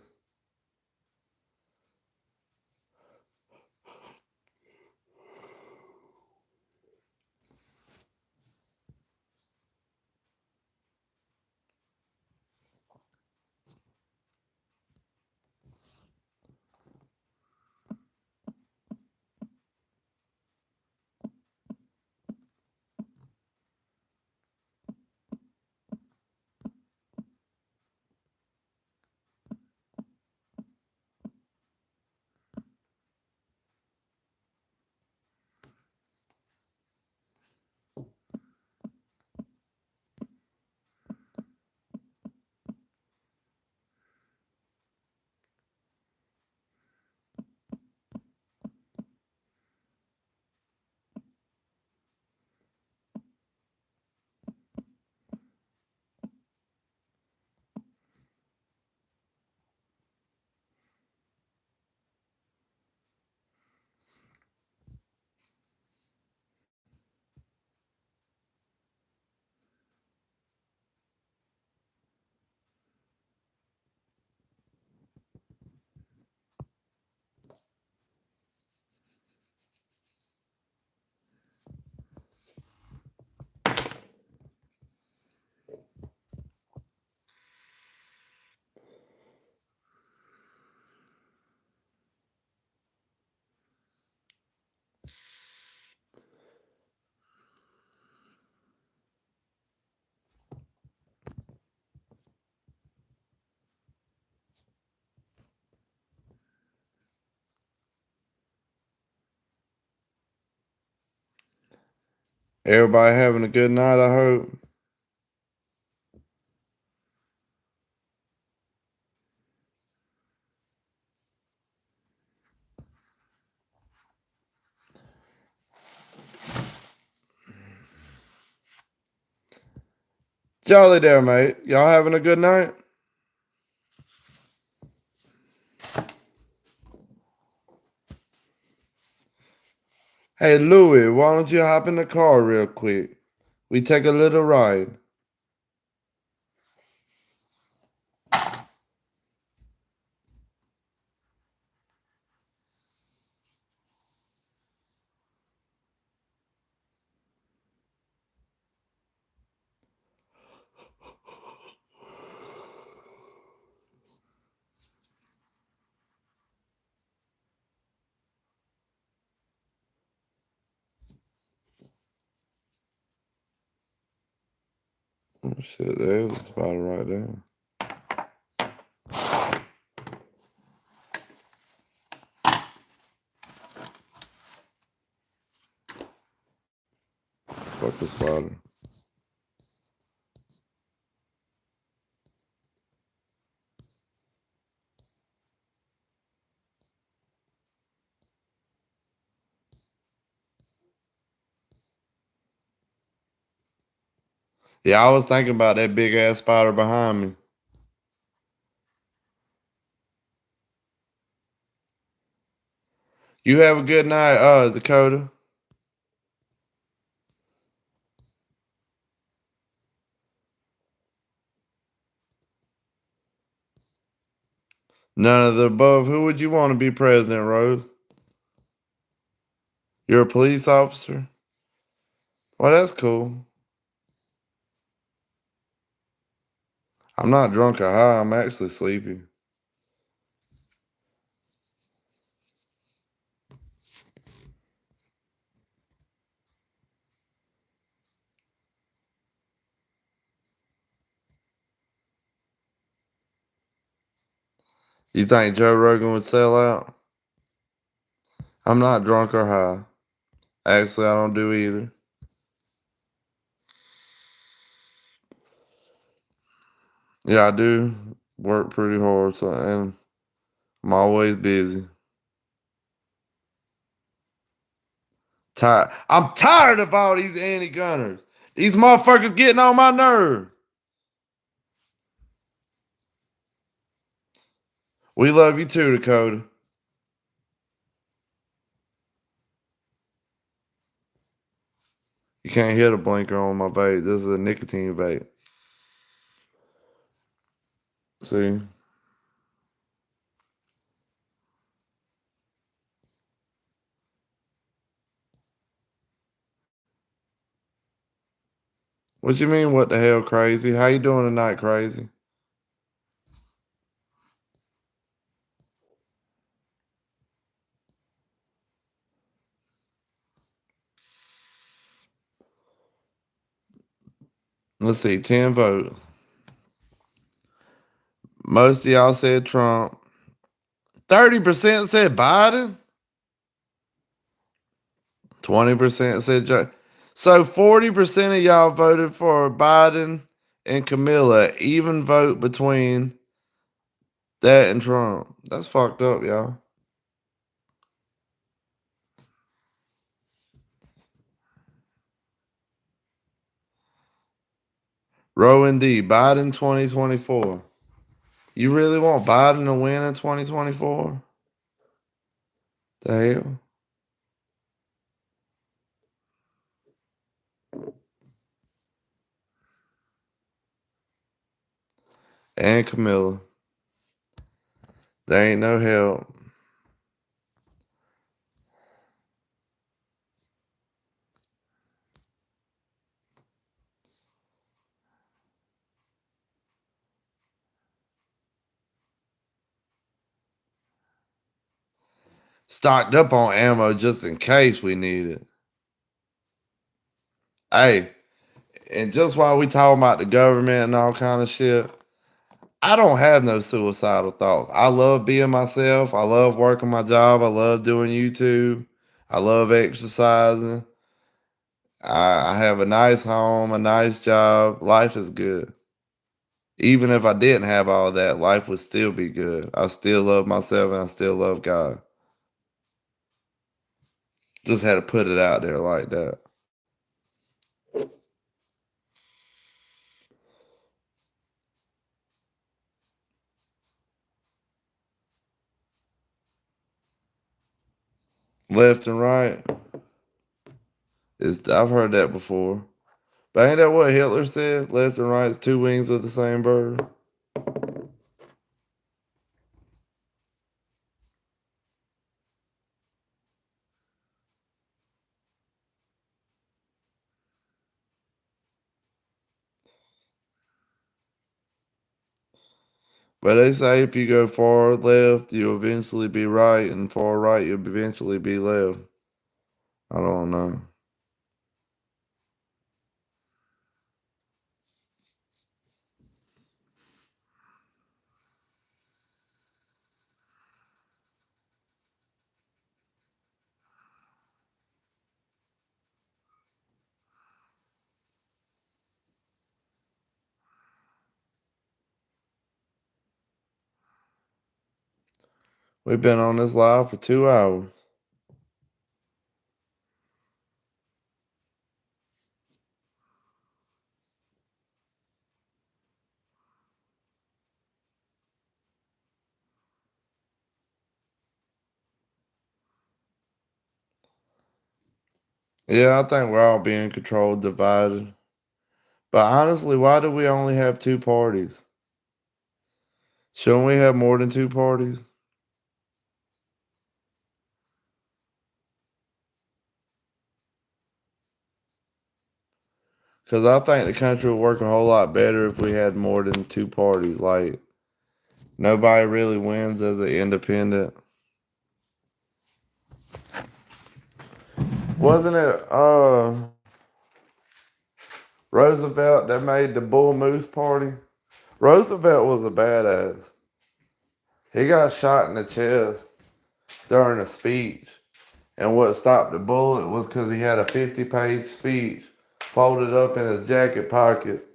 Everybody having a good night, I hope. Jolly there, mate. Y'all having a good night? Hey, Louie, why don't you hop in the car real quick? We take a little ride. Oh, shit, there's a spider right there. Fuck the spider. Yeah, I was thinking about that big ass spider behind me. You have a good night, Dakota. None of the above. Who would you want to be president, Rose? You're a police officer? Well, that's cool. I'm not drunk or high. I'm actually sleepy. You think Joe Rogan would sell out? I'm not drunk or high. Actually, I don't do either. Yeah, I do work pretty hard, so and I'm always busy. Tired. I'm tired of all these anti-gunners. These motherfuckers getting on my nerve. We love you too, Dakota. You can't hit a blinker on my vape. This is a nicotine vape. See? What you mean, what the hell, crazy? How you doing tonight, crazy? Let's see, 10 votes. Most of y'all said Trump. 30% said Biden. 20% said Joe. So 40% of y'all voted for Biden and Camilla. Even vote between that and Trump. That's fucked up, y'all. Row D, Biden 2024. You really want Biden to win in 2024? The hell? And Camilla. There ain't no help. Stocked up on ammo just in case we need it. Hey, and just while we talking about the government and all kind of shit, I don't have no suicidal thoughts. I love being myself. I love working my job. I love doing YouTube. I love exercising. I have a nice home, a nice job. Life is good. Even if I didn't have all that, life would still be good. I still love myself and I still love God. Just had to put it out there like that. Left and right. I've heard that before. But ain't that what Hitler said? Left and right is two wings of the same bird. But they say if you go far left, you'll eventually be right, and far right, you'll eventually be left. I don't know. We've been on this live for 2 hours. Yeah, I think we're all being controlled, divided. But honestly, why do we only have two parties? Shouldn't we have more than two parties? Because I think the country would work a whole lot better if we had more than two parties. Like, nobody really wins as an independent. Wasn't it Roosevelt that made the Bull Moose Party? Roosevelt was a badass. He got shot in the chest during a speech. And what stopped the bullet was because he had a 50-page speech folded up in his jacket pocket,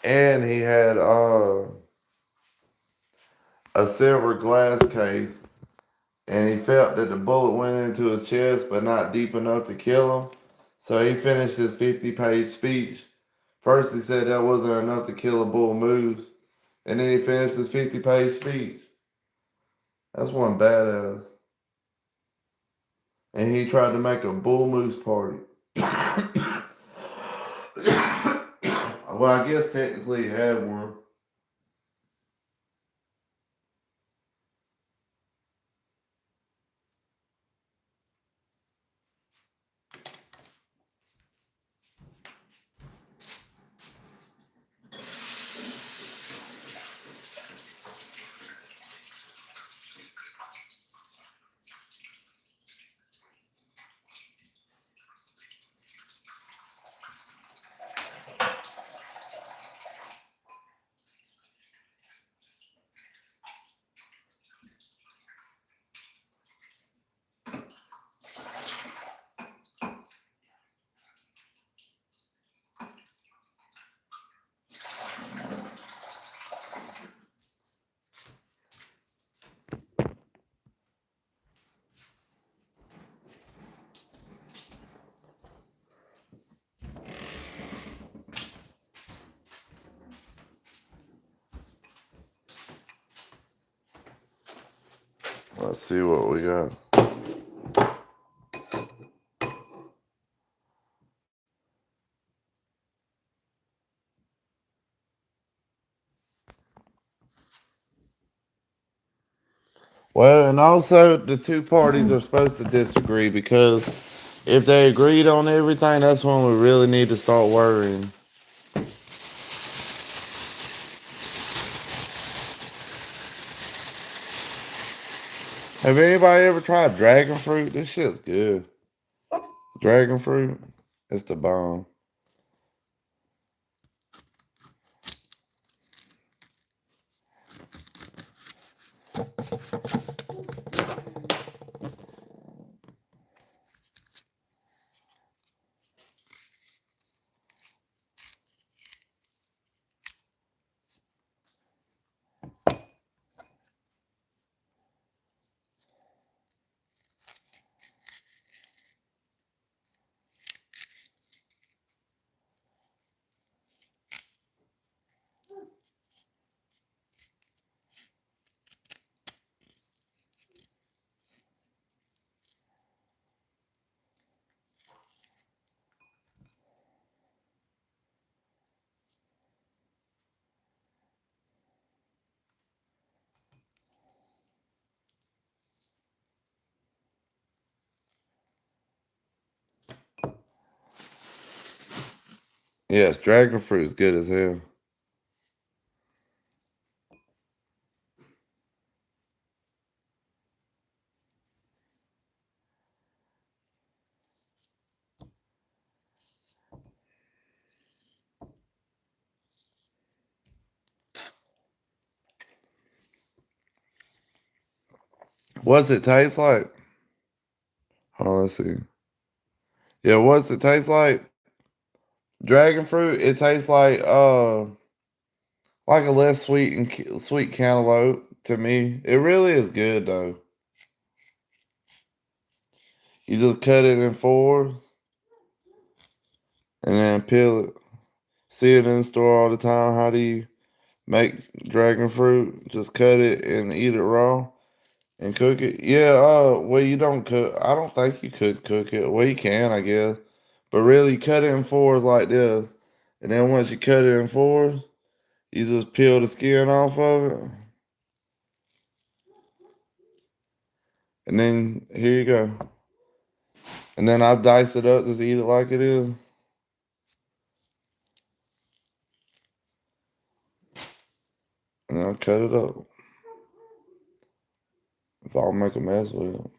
and he had a silver glass case, and he felt that the bullet went into his chest but not deep enough to kill him. So he finished his 50-page speech. First he said that wasn't enough to kill a bull moose, and then he finished his 50-page speech. That's one badass. And he tried to make a bull moose party. Well, I guess technically he had one. Let's see what we got. Well, and also the two parties are supposed to disagree, because if they agreed on everything, that's when we really need to start worrying. Have anybody ever tried dragon fruit? This shit's good. Dragon fruit, it's the bomb. Yes, dragon fruit is good as hell. What's it taste like? Hold on, let's see. Yeah, what's it taste like? Dragon fruit, it tastes like a less sweet and sweet cantaloupe to me. It really is good though. You just cut it in fours and then peel it. See it in the store all the time. How do you make dragon fruit? Just cut it and eat it raw and cook it. Yeah, well, you don't cook. I don't think you could cook it. Well, you can, I guess. But really, cut it in fours like this. And then once you cut it in fours, you just peel the skin off of it. And then here you go. And then I dice it up, just eat it like it is. And then I cut it up. If I'll make a mess with it.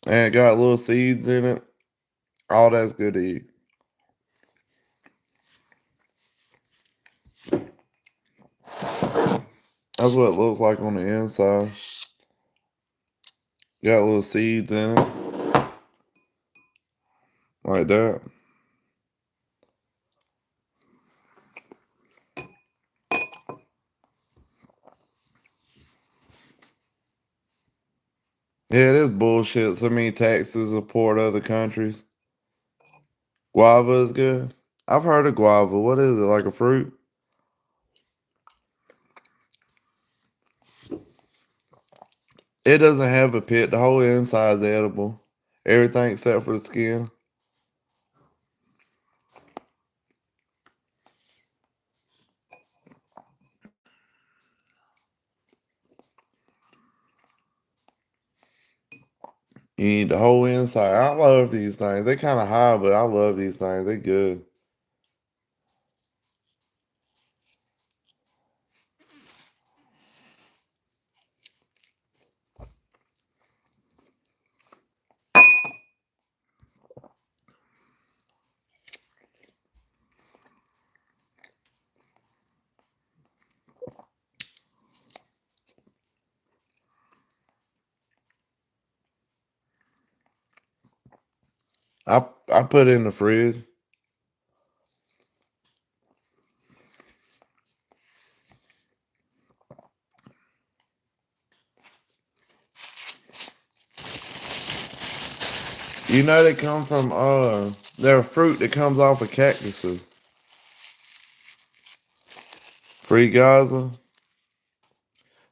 And it got little seeds in it. All that's good to eat. That's what it looks like on the inside. Got little seeds in it. Like that. Yeah, it is bullshit. So many taxes support other countries. Guava is good. I've heard of guava. What is it? Like a fruit? It doesn't have a pit. The whole inside is edible. Everything except for the skin. You eat the whole inside. I love these things. They kind of high, but I love these things. They good. I put it in the fridge. You know they come from they're a fruit that comes off of cactuses. Free Gaza.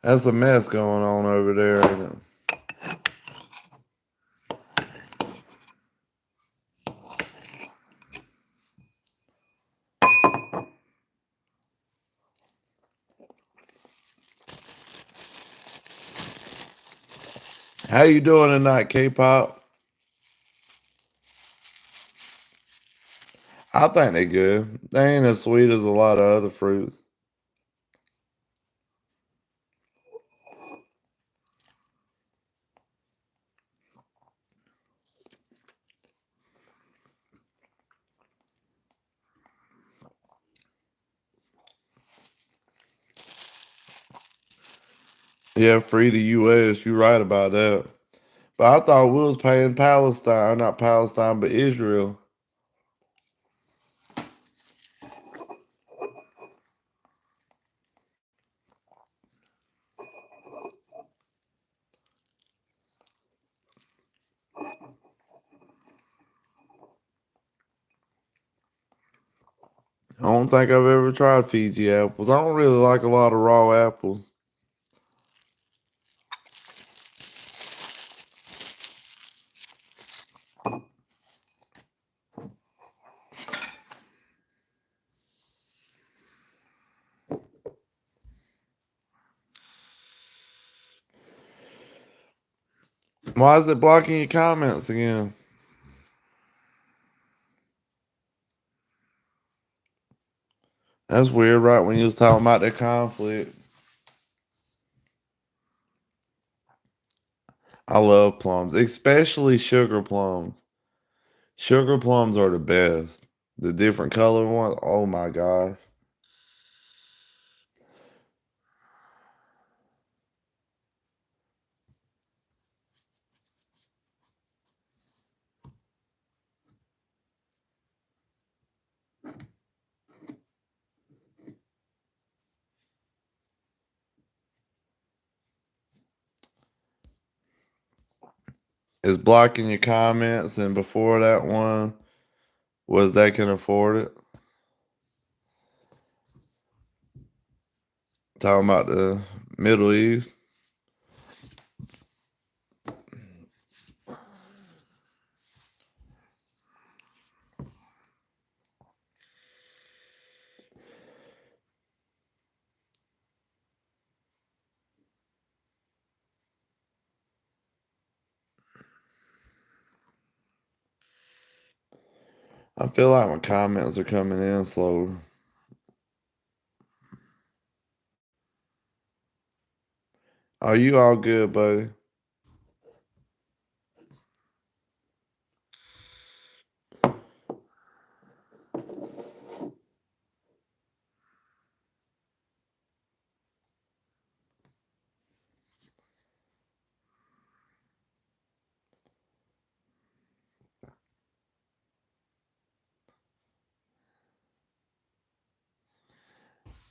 That's a mess going on over there, ain't it? How you doing tonight, K-pop? I think they good. They ain't as sweet as a lot of other fruits. Yeah, free the U.S. You right about that. But I thought we was paying Palestine, not Palestine, but Israel. I don't think I've ever tried Fiji apples. I don't really like a lot of raw apples. Why is it blocking your comments again? That's weird, right when you was talking about the conflict. I love plums, especially sugar plums. Sugar plums are the best. The different color ones, oh my gosh. It's blocking your comments, and before that one was they can afford it. Talking about the Middle East. I feel like my comments are coming in slower. Are you all good, buddy?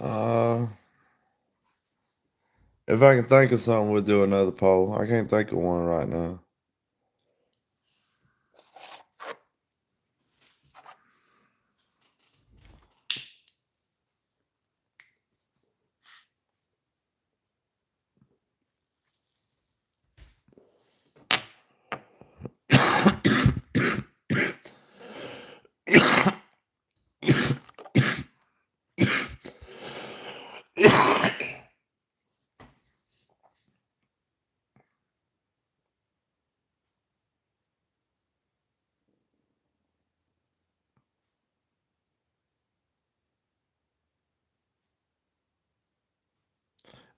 Uh, if I can think of something, we'll do another poll. I can't think of one right now.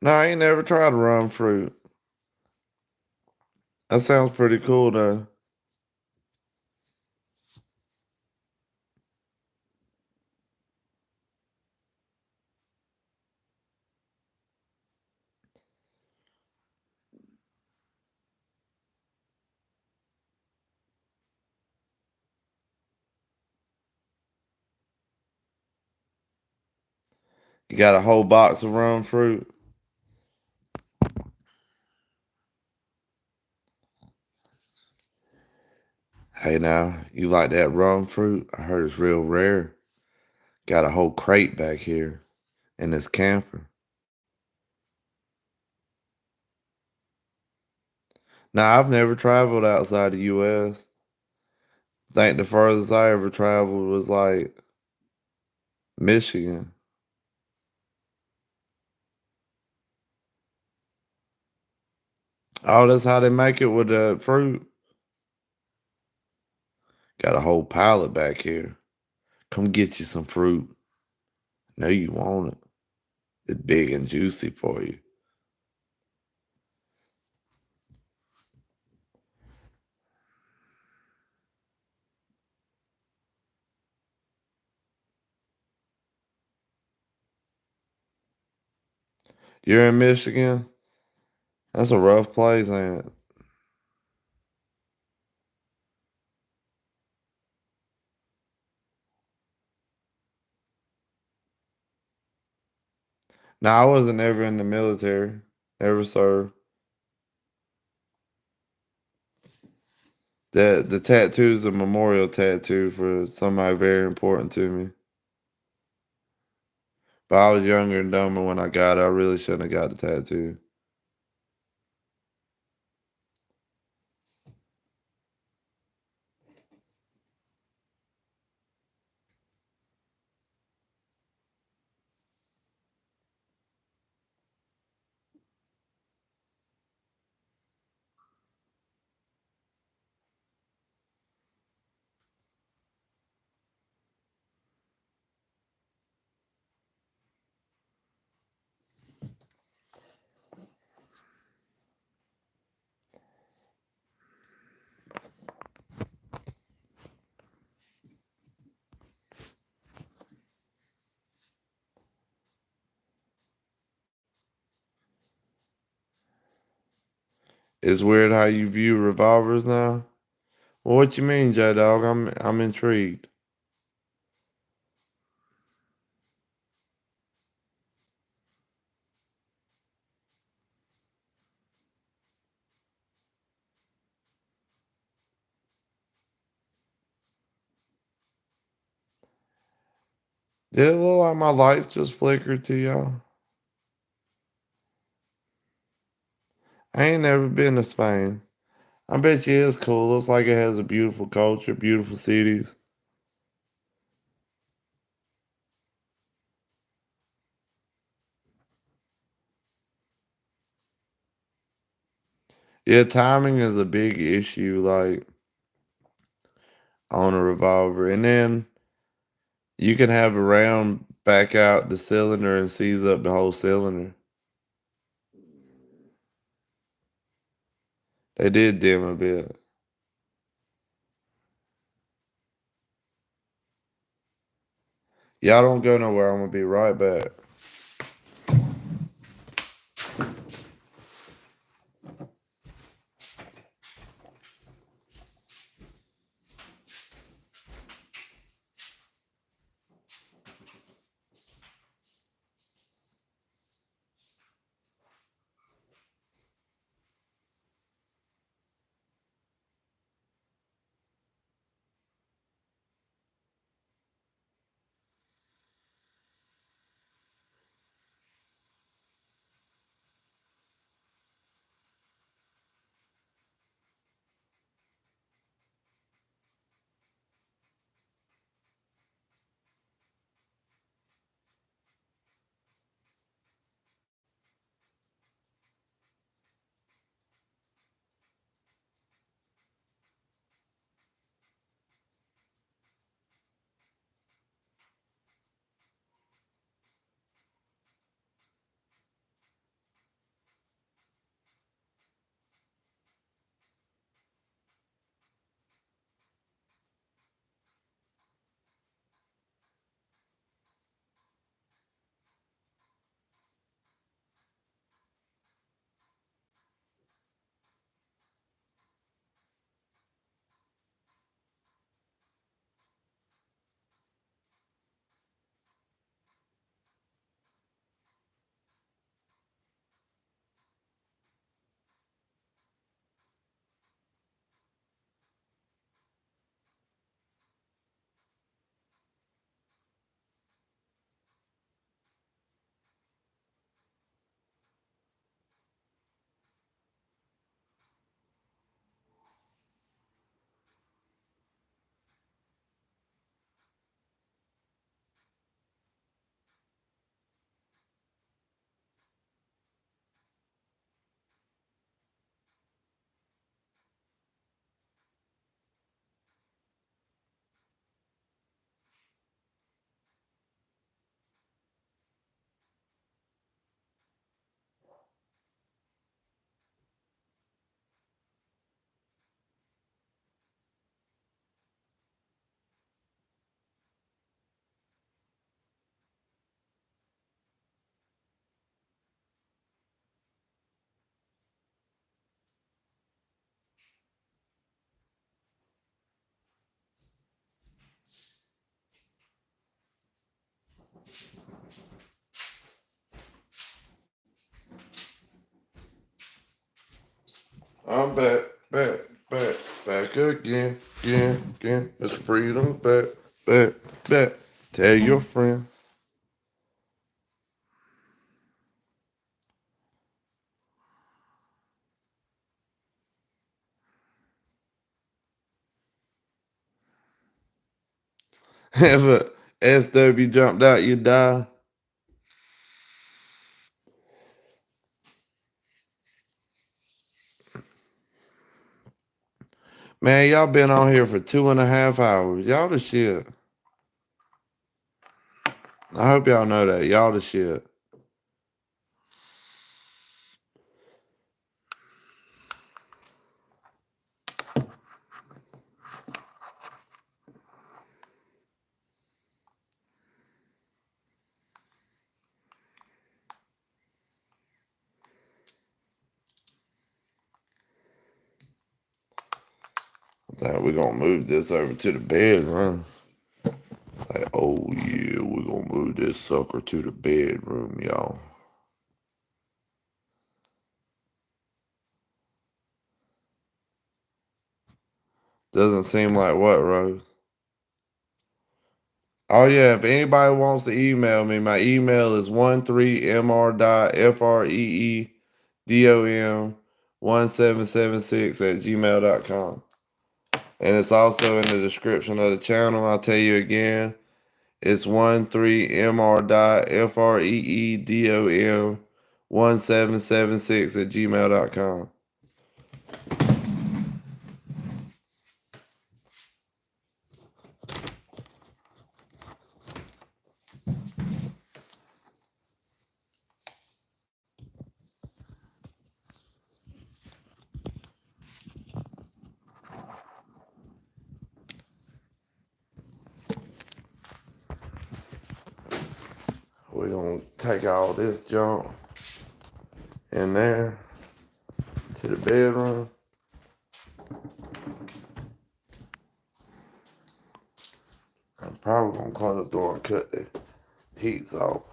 No, I ain't never tried rum fruit. That sounds pretty cool though. You got a whole box of rum fruit. Hey now, you like that rum fruit? I heard it's real rare. Got a whole crate back here in this camper. Now, I've never traveled outside the US. Think the furthest I ever traveled was like Michigan. Oh, that's how they make it with the fruit. Got a whole pallet back here. Come get you some fruit. Know you want it. It's big and juicy for you. You're in Michigan? That's a rough place, ain't it? No, I wasn't ever in the military. Never served. The tattoo's a memorial tattoo for somebody very important to me. But I was younger and dumber when I got it. I really shouldn't have got the tattoo. It's weird how you view revolvers now. Well, what you mean, J Dog? I'm intrigued. Did it look like my lights just flickered to y'all? I ain't never been to Spain. I bet you it's cool. Looks like it has a beautiful culture, beautiful cities. Yeah, timing is a big issue, like on a revolver. And then you can have a round back out the cylinder and seize up the whole cylinder. They did dim a bit. Y'all don't go nowhere. I'm gonna be right back. I'm back again. Mr. Freedom, back. Tell your friend. If a SW jumped out, you die. Man, y'all been on here for 2.5 hours. Y'all the shit. I hope y'all know that. Y'all the shit. I think we're gonna move this over to the bedroom. Like, oh yeah, we're gonna move this sucker to the bedroom, y'all. Doesn't seem like what, Rose? Oh yeah, if anybody wants to email me, my email is 13mr.freedom1776 at gmail.com. And it's also in the description of the channel. I'll tell you again. It's 13mr.freedom1776 at gmail.com. We're going to take all this junk in there to the bedroom. I'm probably going to close the door and cut the heat off.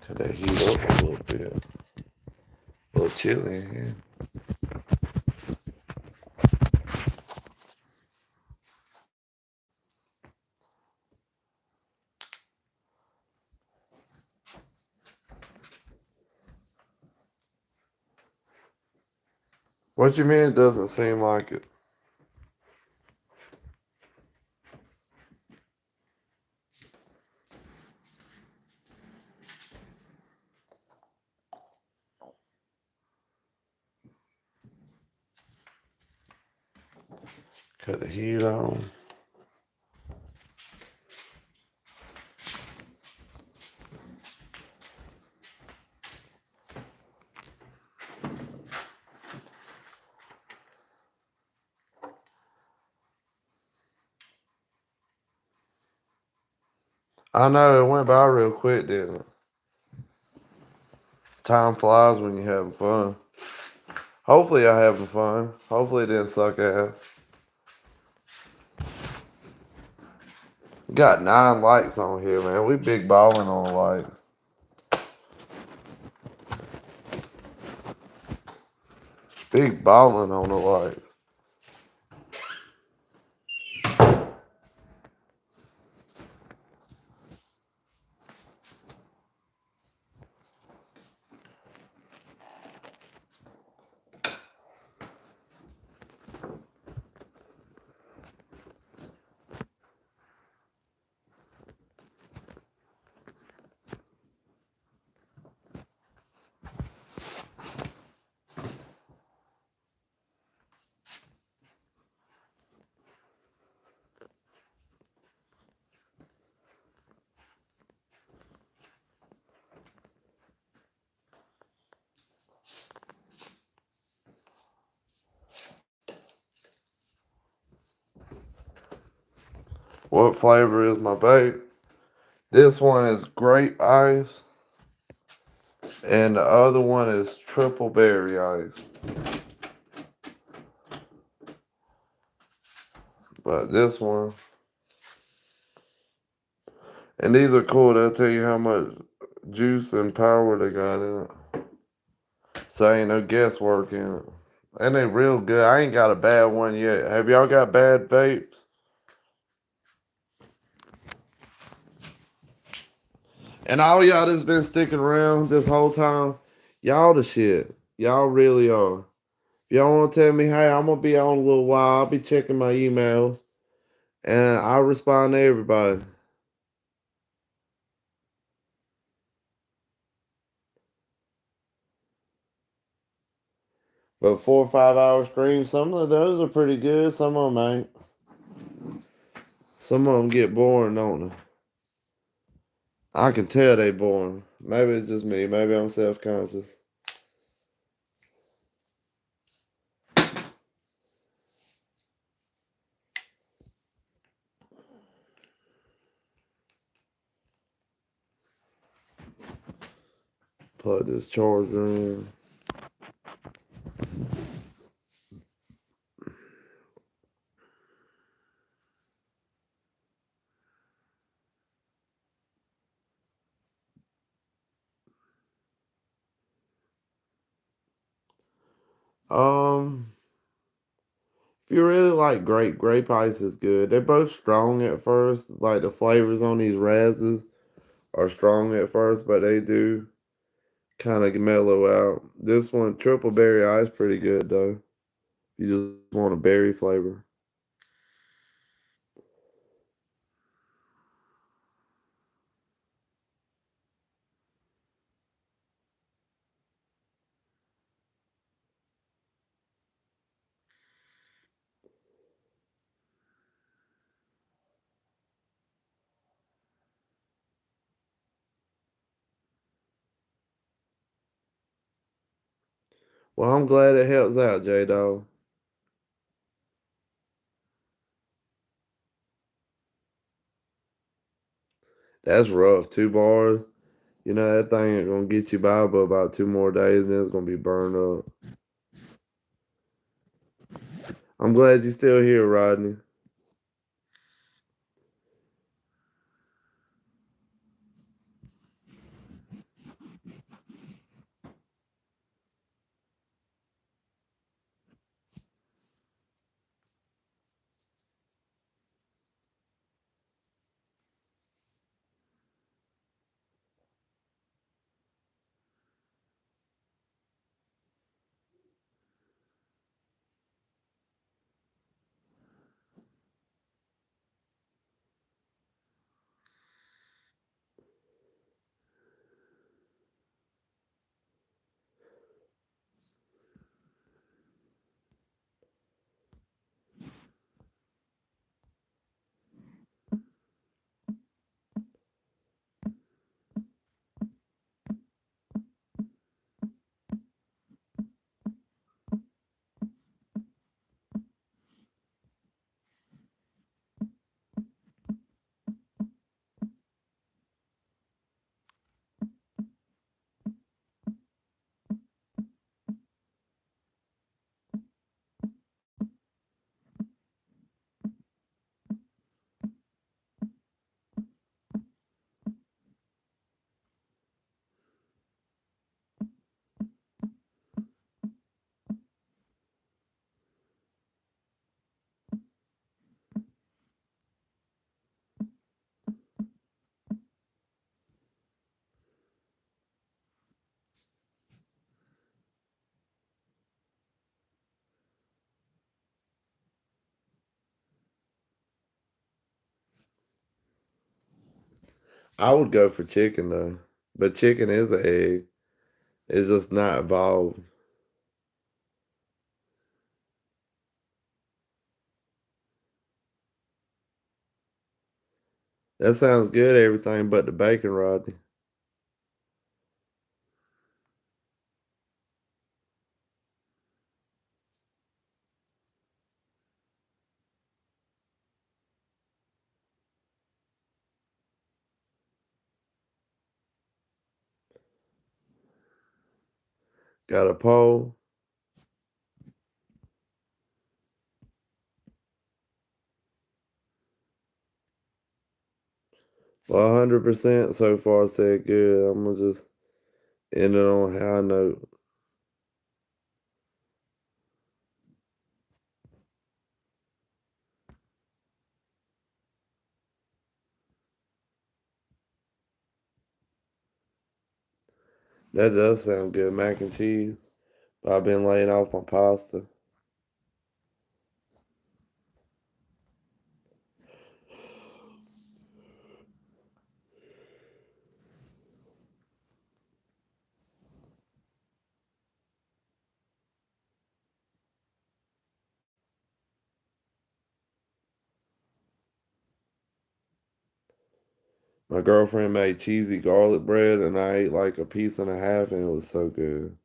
Cut that heat up a little bit. A little chilly in here. What you mean it doesn't seem like it? Cut the heat on. I know it went by real quick, didn't it? Time flies when you're having fun. Hopefully y'all having fun. Hopefully it didn't suck ass. Got 9 likes on here, man. We big balling on the likes. Big balling on the likes. What flavor is my vape? This one is grape ice, and the other one is triple berry ice. But this one, and these are cool. They'll tell you how much juice and power they got in it. So ain't no guesswork in it. And they real good. I ain't got a bad one yet. Have y'all got bad vapes? And all y'all that's been sticking around this whole time, y'all the shit. Y'all really are. If y'all want to tell me, hey, I'm going to be on a little while, I'll be checking my emails. And I'll respond to everybody. But 4 or 5 hour streams, some of those are pretty good. Some of them ain't. Some of them get boring, don't they? I can tell they boring. Maybe it's just me. Maybe I'm self-conscious. Plug this charger in. Um, if you really like grape ice is good. They're both strong at first. Like the flavors on these razzes are strong at first, but they do kind of mellow out. This one, triple berry ice, pretty good though. You just want a berry flavor. Well, I'm glad it helps out, J Dog. That's rough. 2 bars. You know that thing ain't gonna get you by but about 2 more days, and then it's gonna be burned up. I'm glad you're still here, Rodney. I would go for chicken though, but chicken is an egg. It's just not evolved. That sounds good. Everything but the bacon, Rodney. Got a pole. Well, 100% so far said good. I'm gonna just end it on a high note. That does sound good, mac and cheese. But I've been laying off my pasta. My girlfriend made cheesy garlic bread, and I ate like a piece and a half, and it was so good.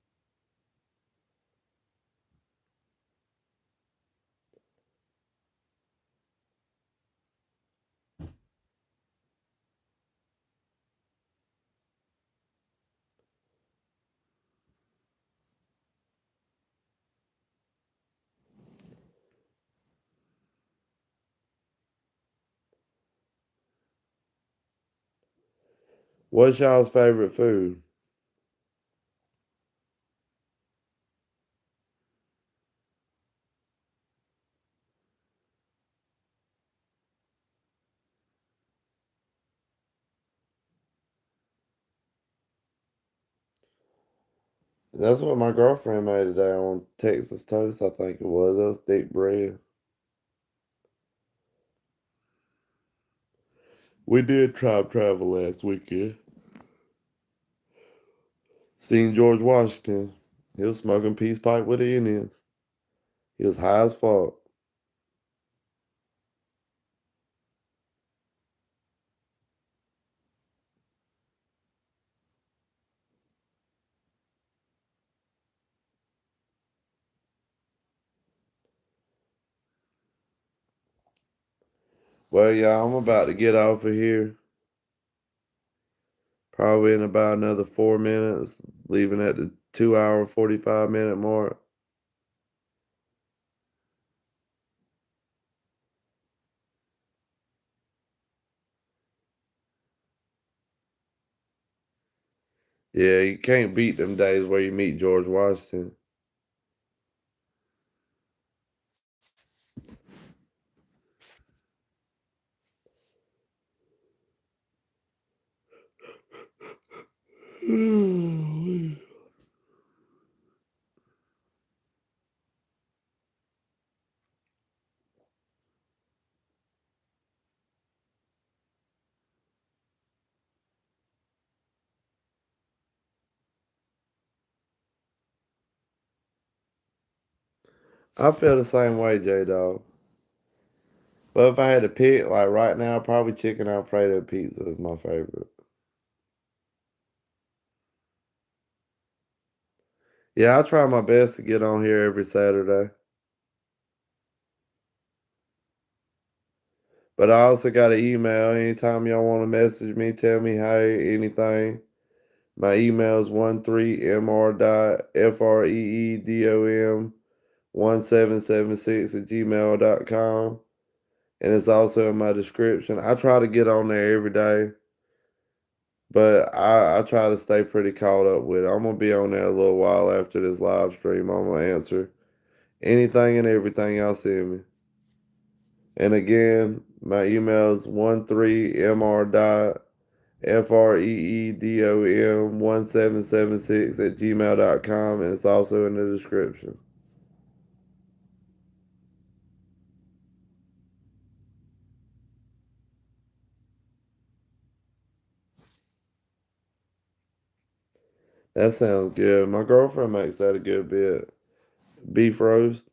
What's y'all's favorite food? That's what my girlfriend made today on Texas toast, I think it was. That was thick bread. We did tribe travel last weekend. Seen George Washington. He was smoking peace pipe with the Indians. He was high as fuck. Well, yeah, I'm about to get off of here. Probably in about another 4 minutes, leaving at the 2 hour, 45 minute mark. Yeah, you can't beat them days where you meet George Washington. I feel the same way, J Dog. But if I had to pick, like right now, probably chicken Alfredo pizza is my favorite. Yeah, I try my best to get on here every Saturday. But I also got an email. Anytime y'all want to message me, tell me hey, anything. My email is 13mr.freedom1776 at gmail.com. And it's also in my description. I try to get on there every day, but I try to stay pretty caught up with it. I'm going to be on there a little while after this live stream. I'm going to answer anything and everything y'all send me. And again, my email is 13mr.freedom1776 at gmail.com, and it's also in the description. That sounds good. My girlfriend makes that a good bit. Beef roast.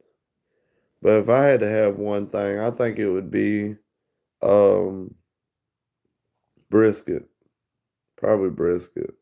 But if I had to have one thing, I think it would be um brisket. Probably brisket.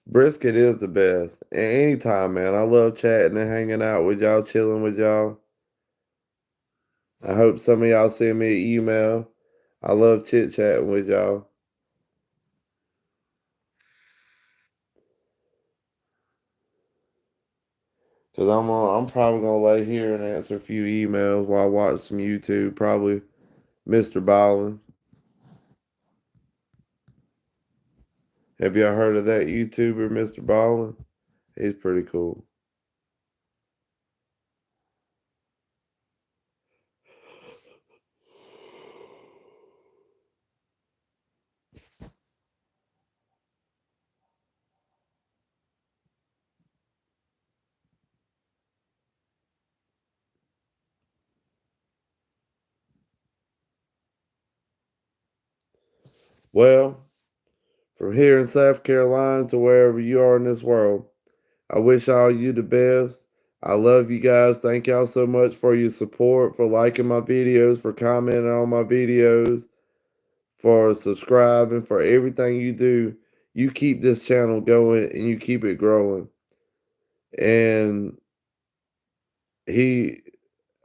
Brisket is the best. Anytime, man. I love chatting and hanging out with y'all, chilling with y'all. I hope some of y'all send me an email. I love chit chatting with y'all. Cause I'm probably gonna lay here and answer a few emails while I watch some YouTube. Probably Mr. Ballin. Have y'all heard of that YouTuber, Mr. Ballin? He's pretty cool. Well, from here in South Carolina to wherever you are in this world, I wish all you the best. I love you guys. Thank y'all so much for your support, for liking my videos, for commenting on my videos, for subscribing, for everything you do. You keep this channel going and you keep it growing. And he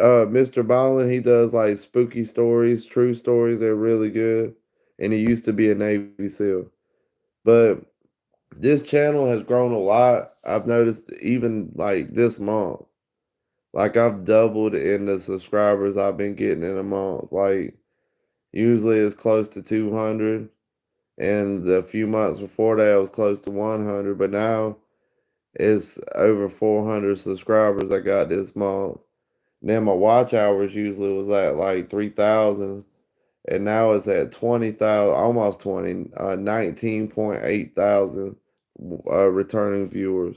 Mr. Ballin, he does like spooky stories, true stories. They're really good. And he used to be a Navy SEAL. But this channel has grown a lot. I've noticed even like this month. Like I've doubled in the subscribers I've been getting in a month. Like usually it's close to 200. And the few months before that it was close to 100. But now it's over 400 subscribers I got this month. Then my watch hours usually was at like 3,000, and now it's at 20,000, almost 20, 19.8 thousand returning viewers.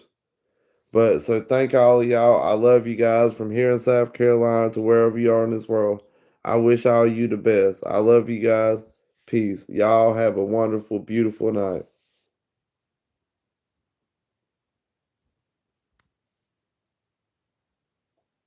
But so thank all of y'all. I love you guys from here in South Carolina to wherever you are in this world. I wish all you the best. I love you guys. Peace. Y'all have a wonderful, beautiful night.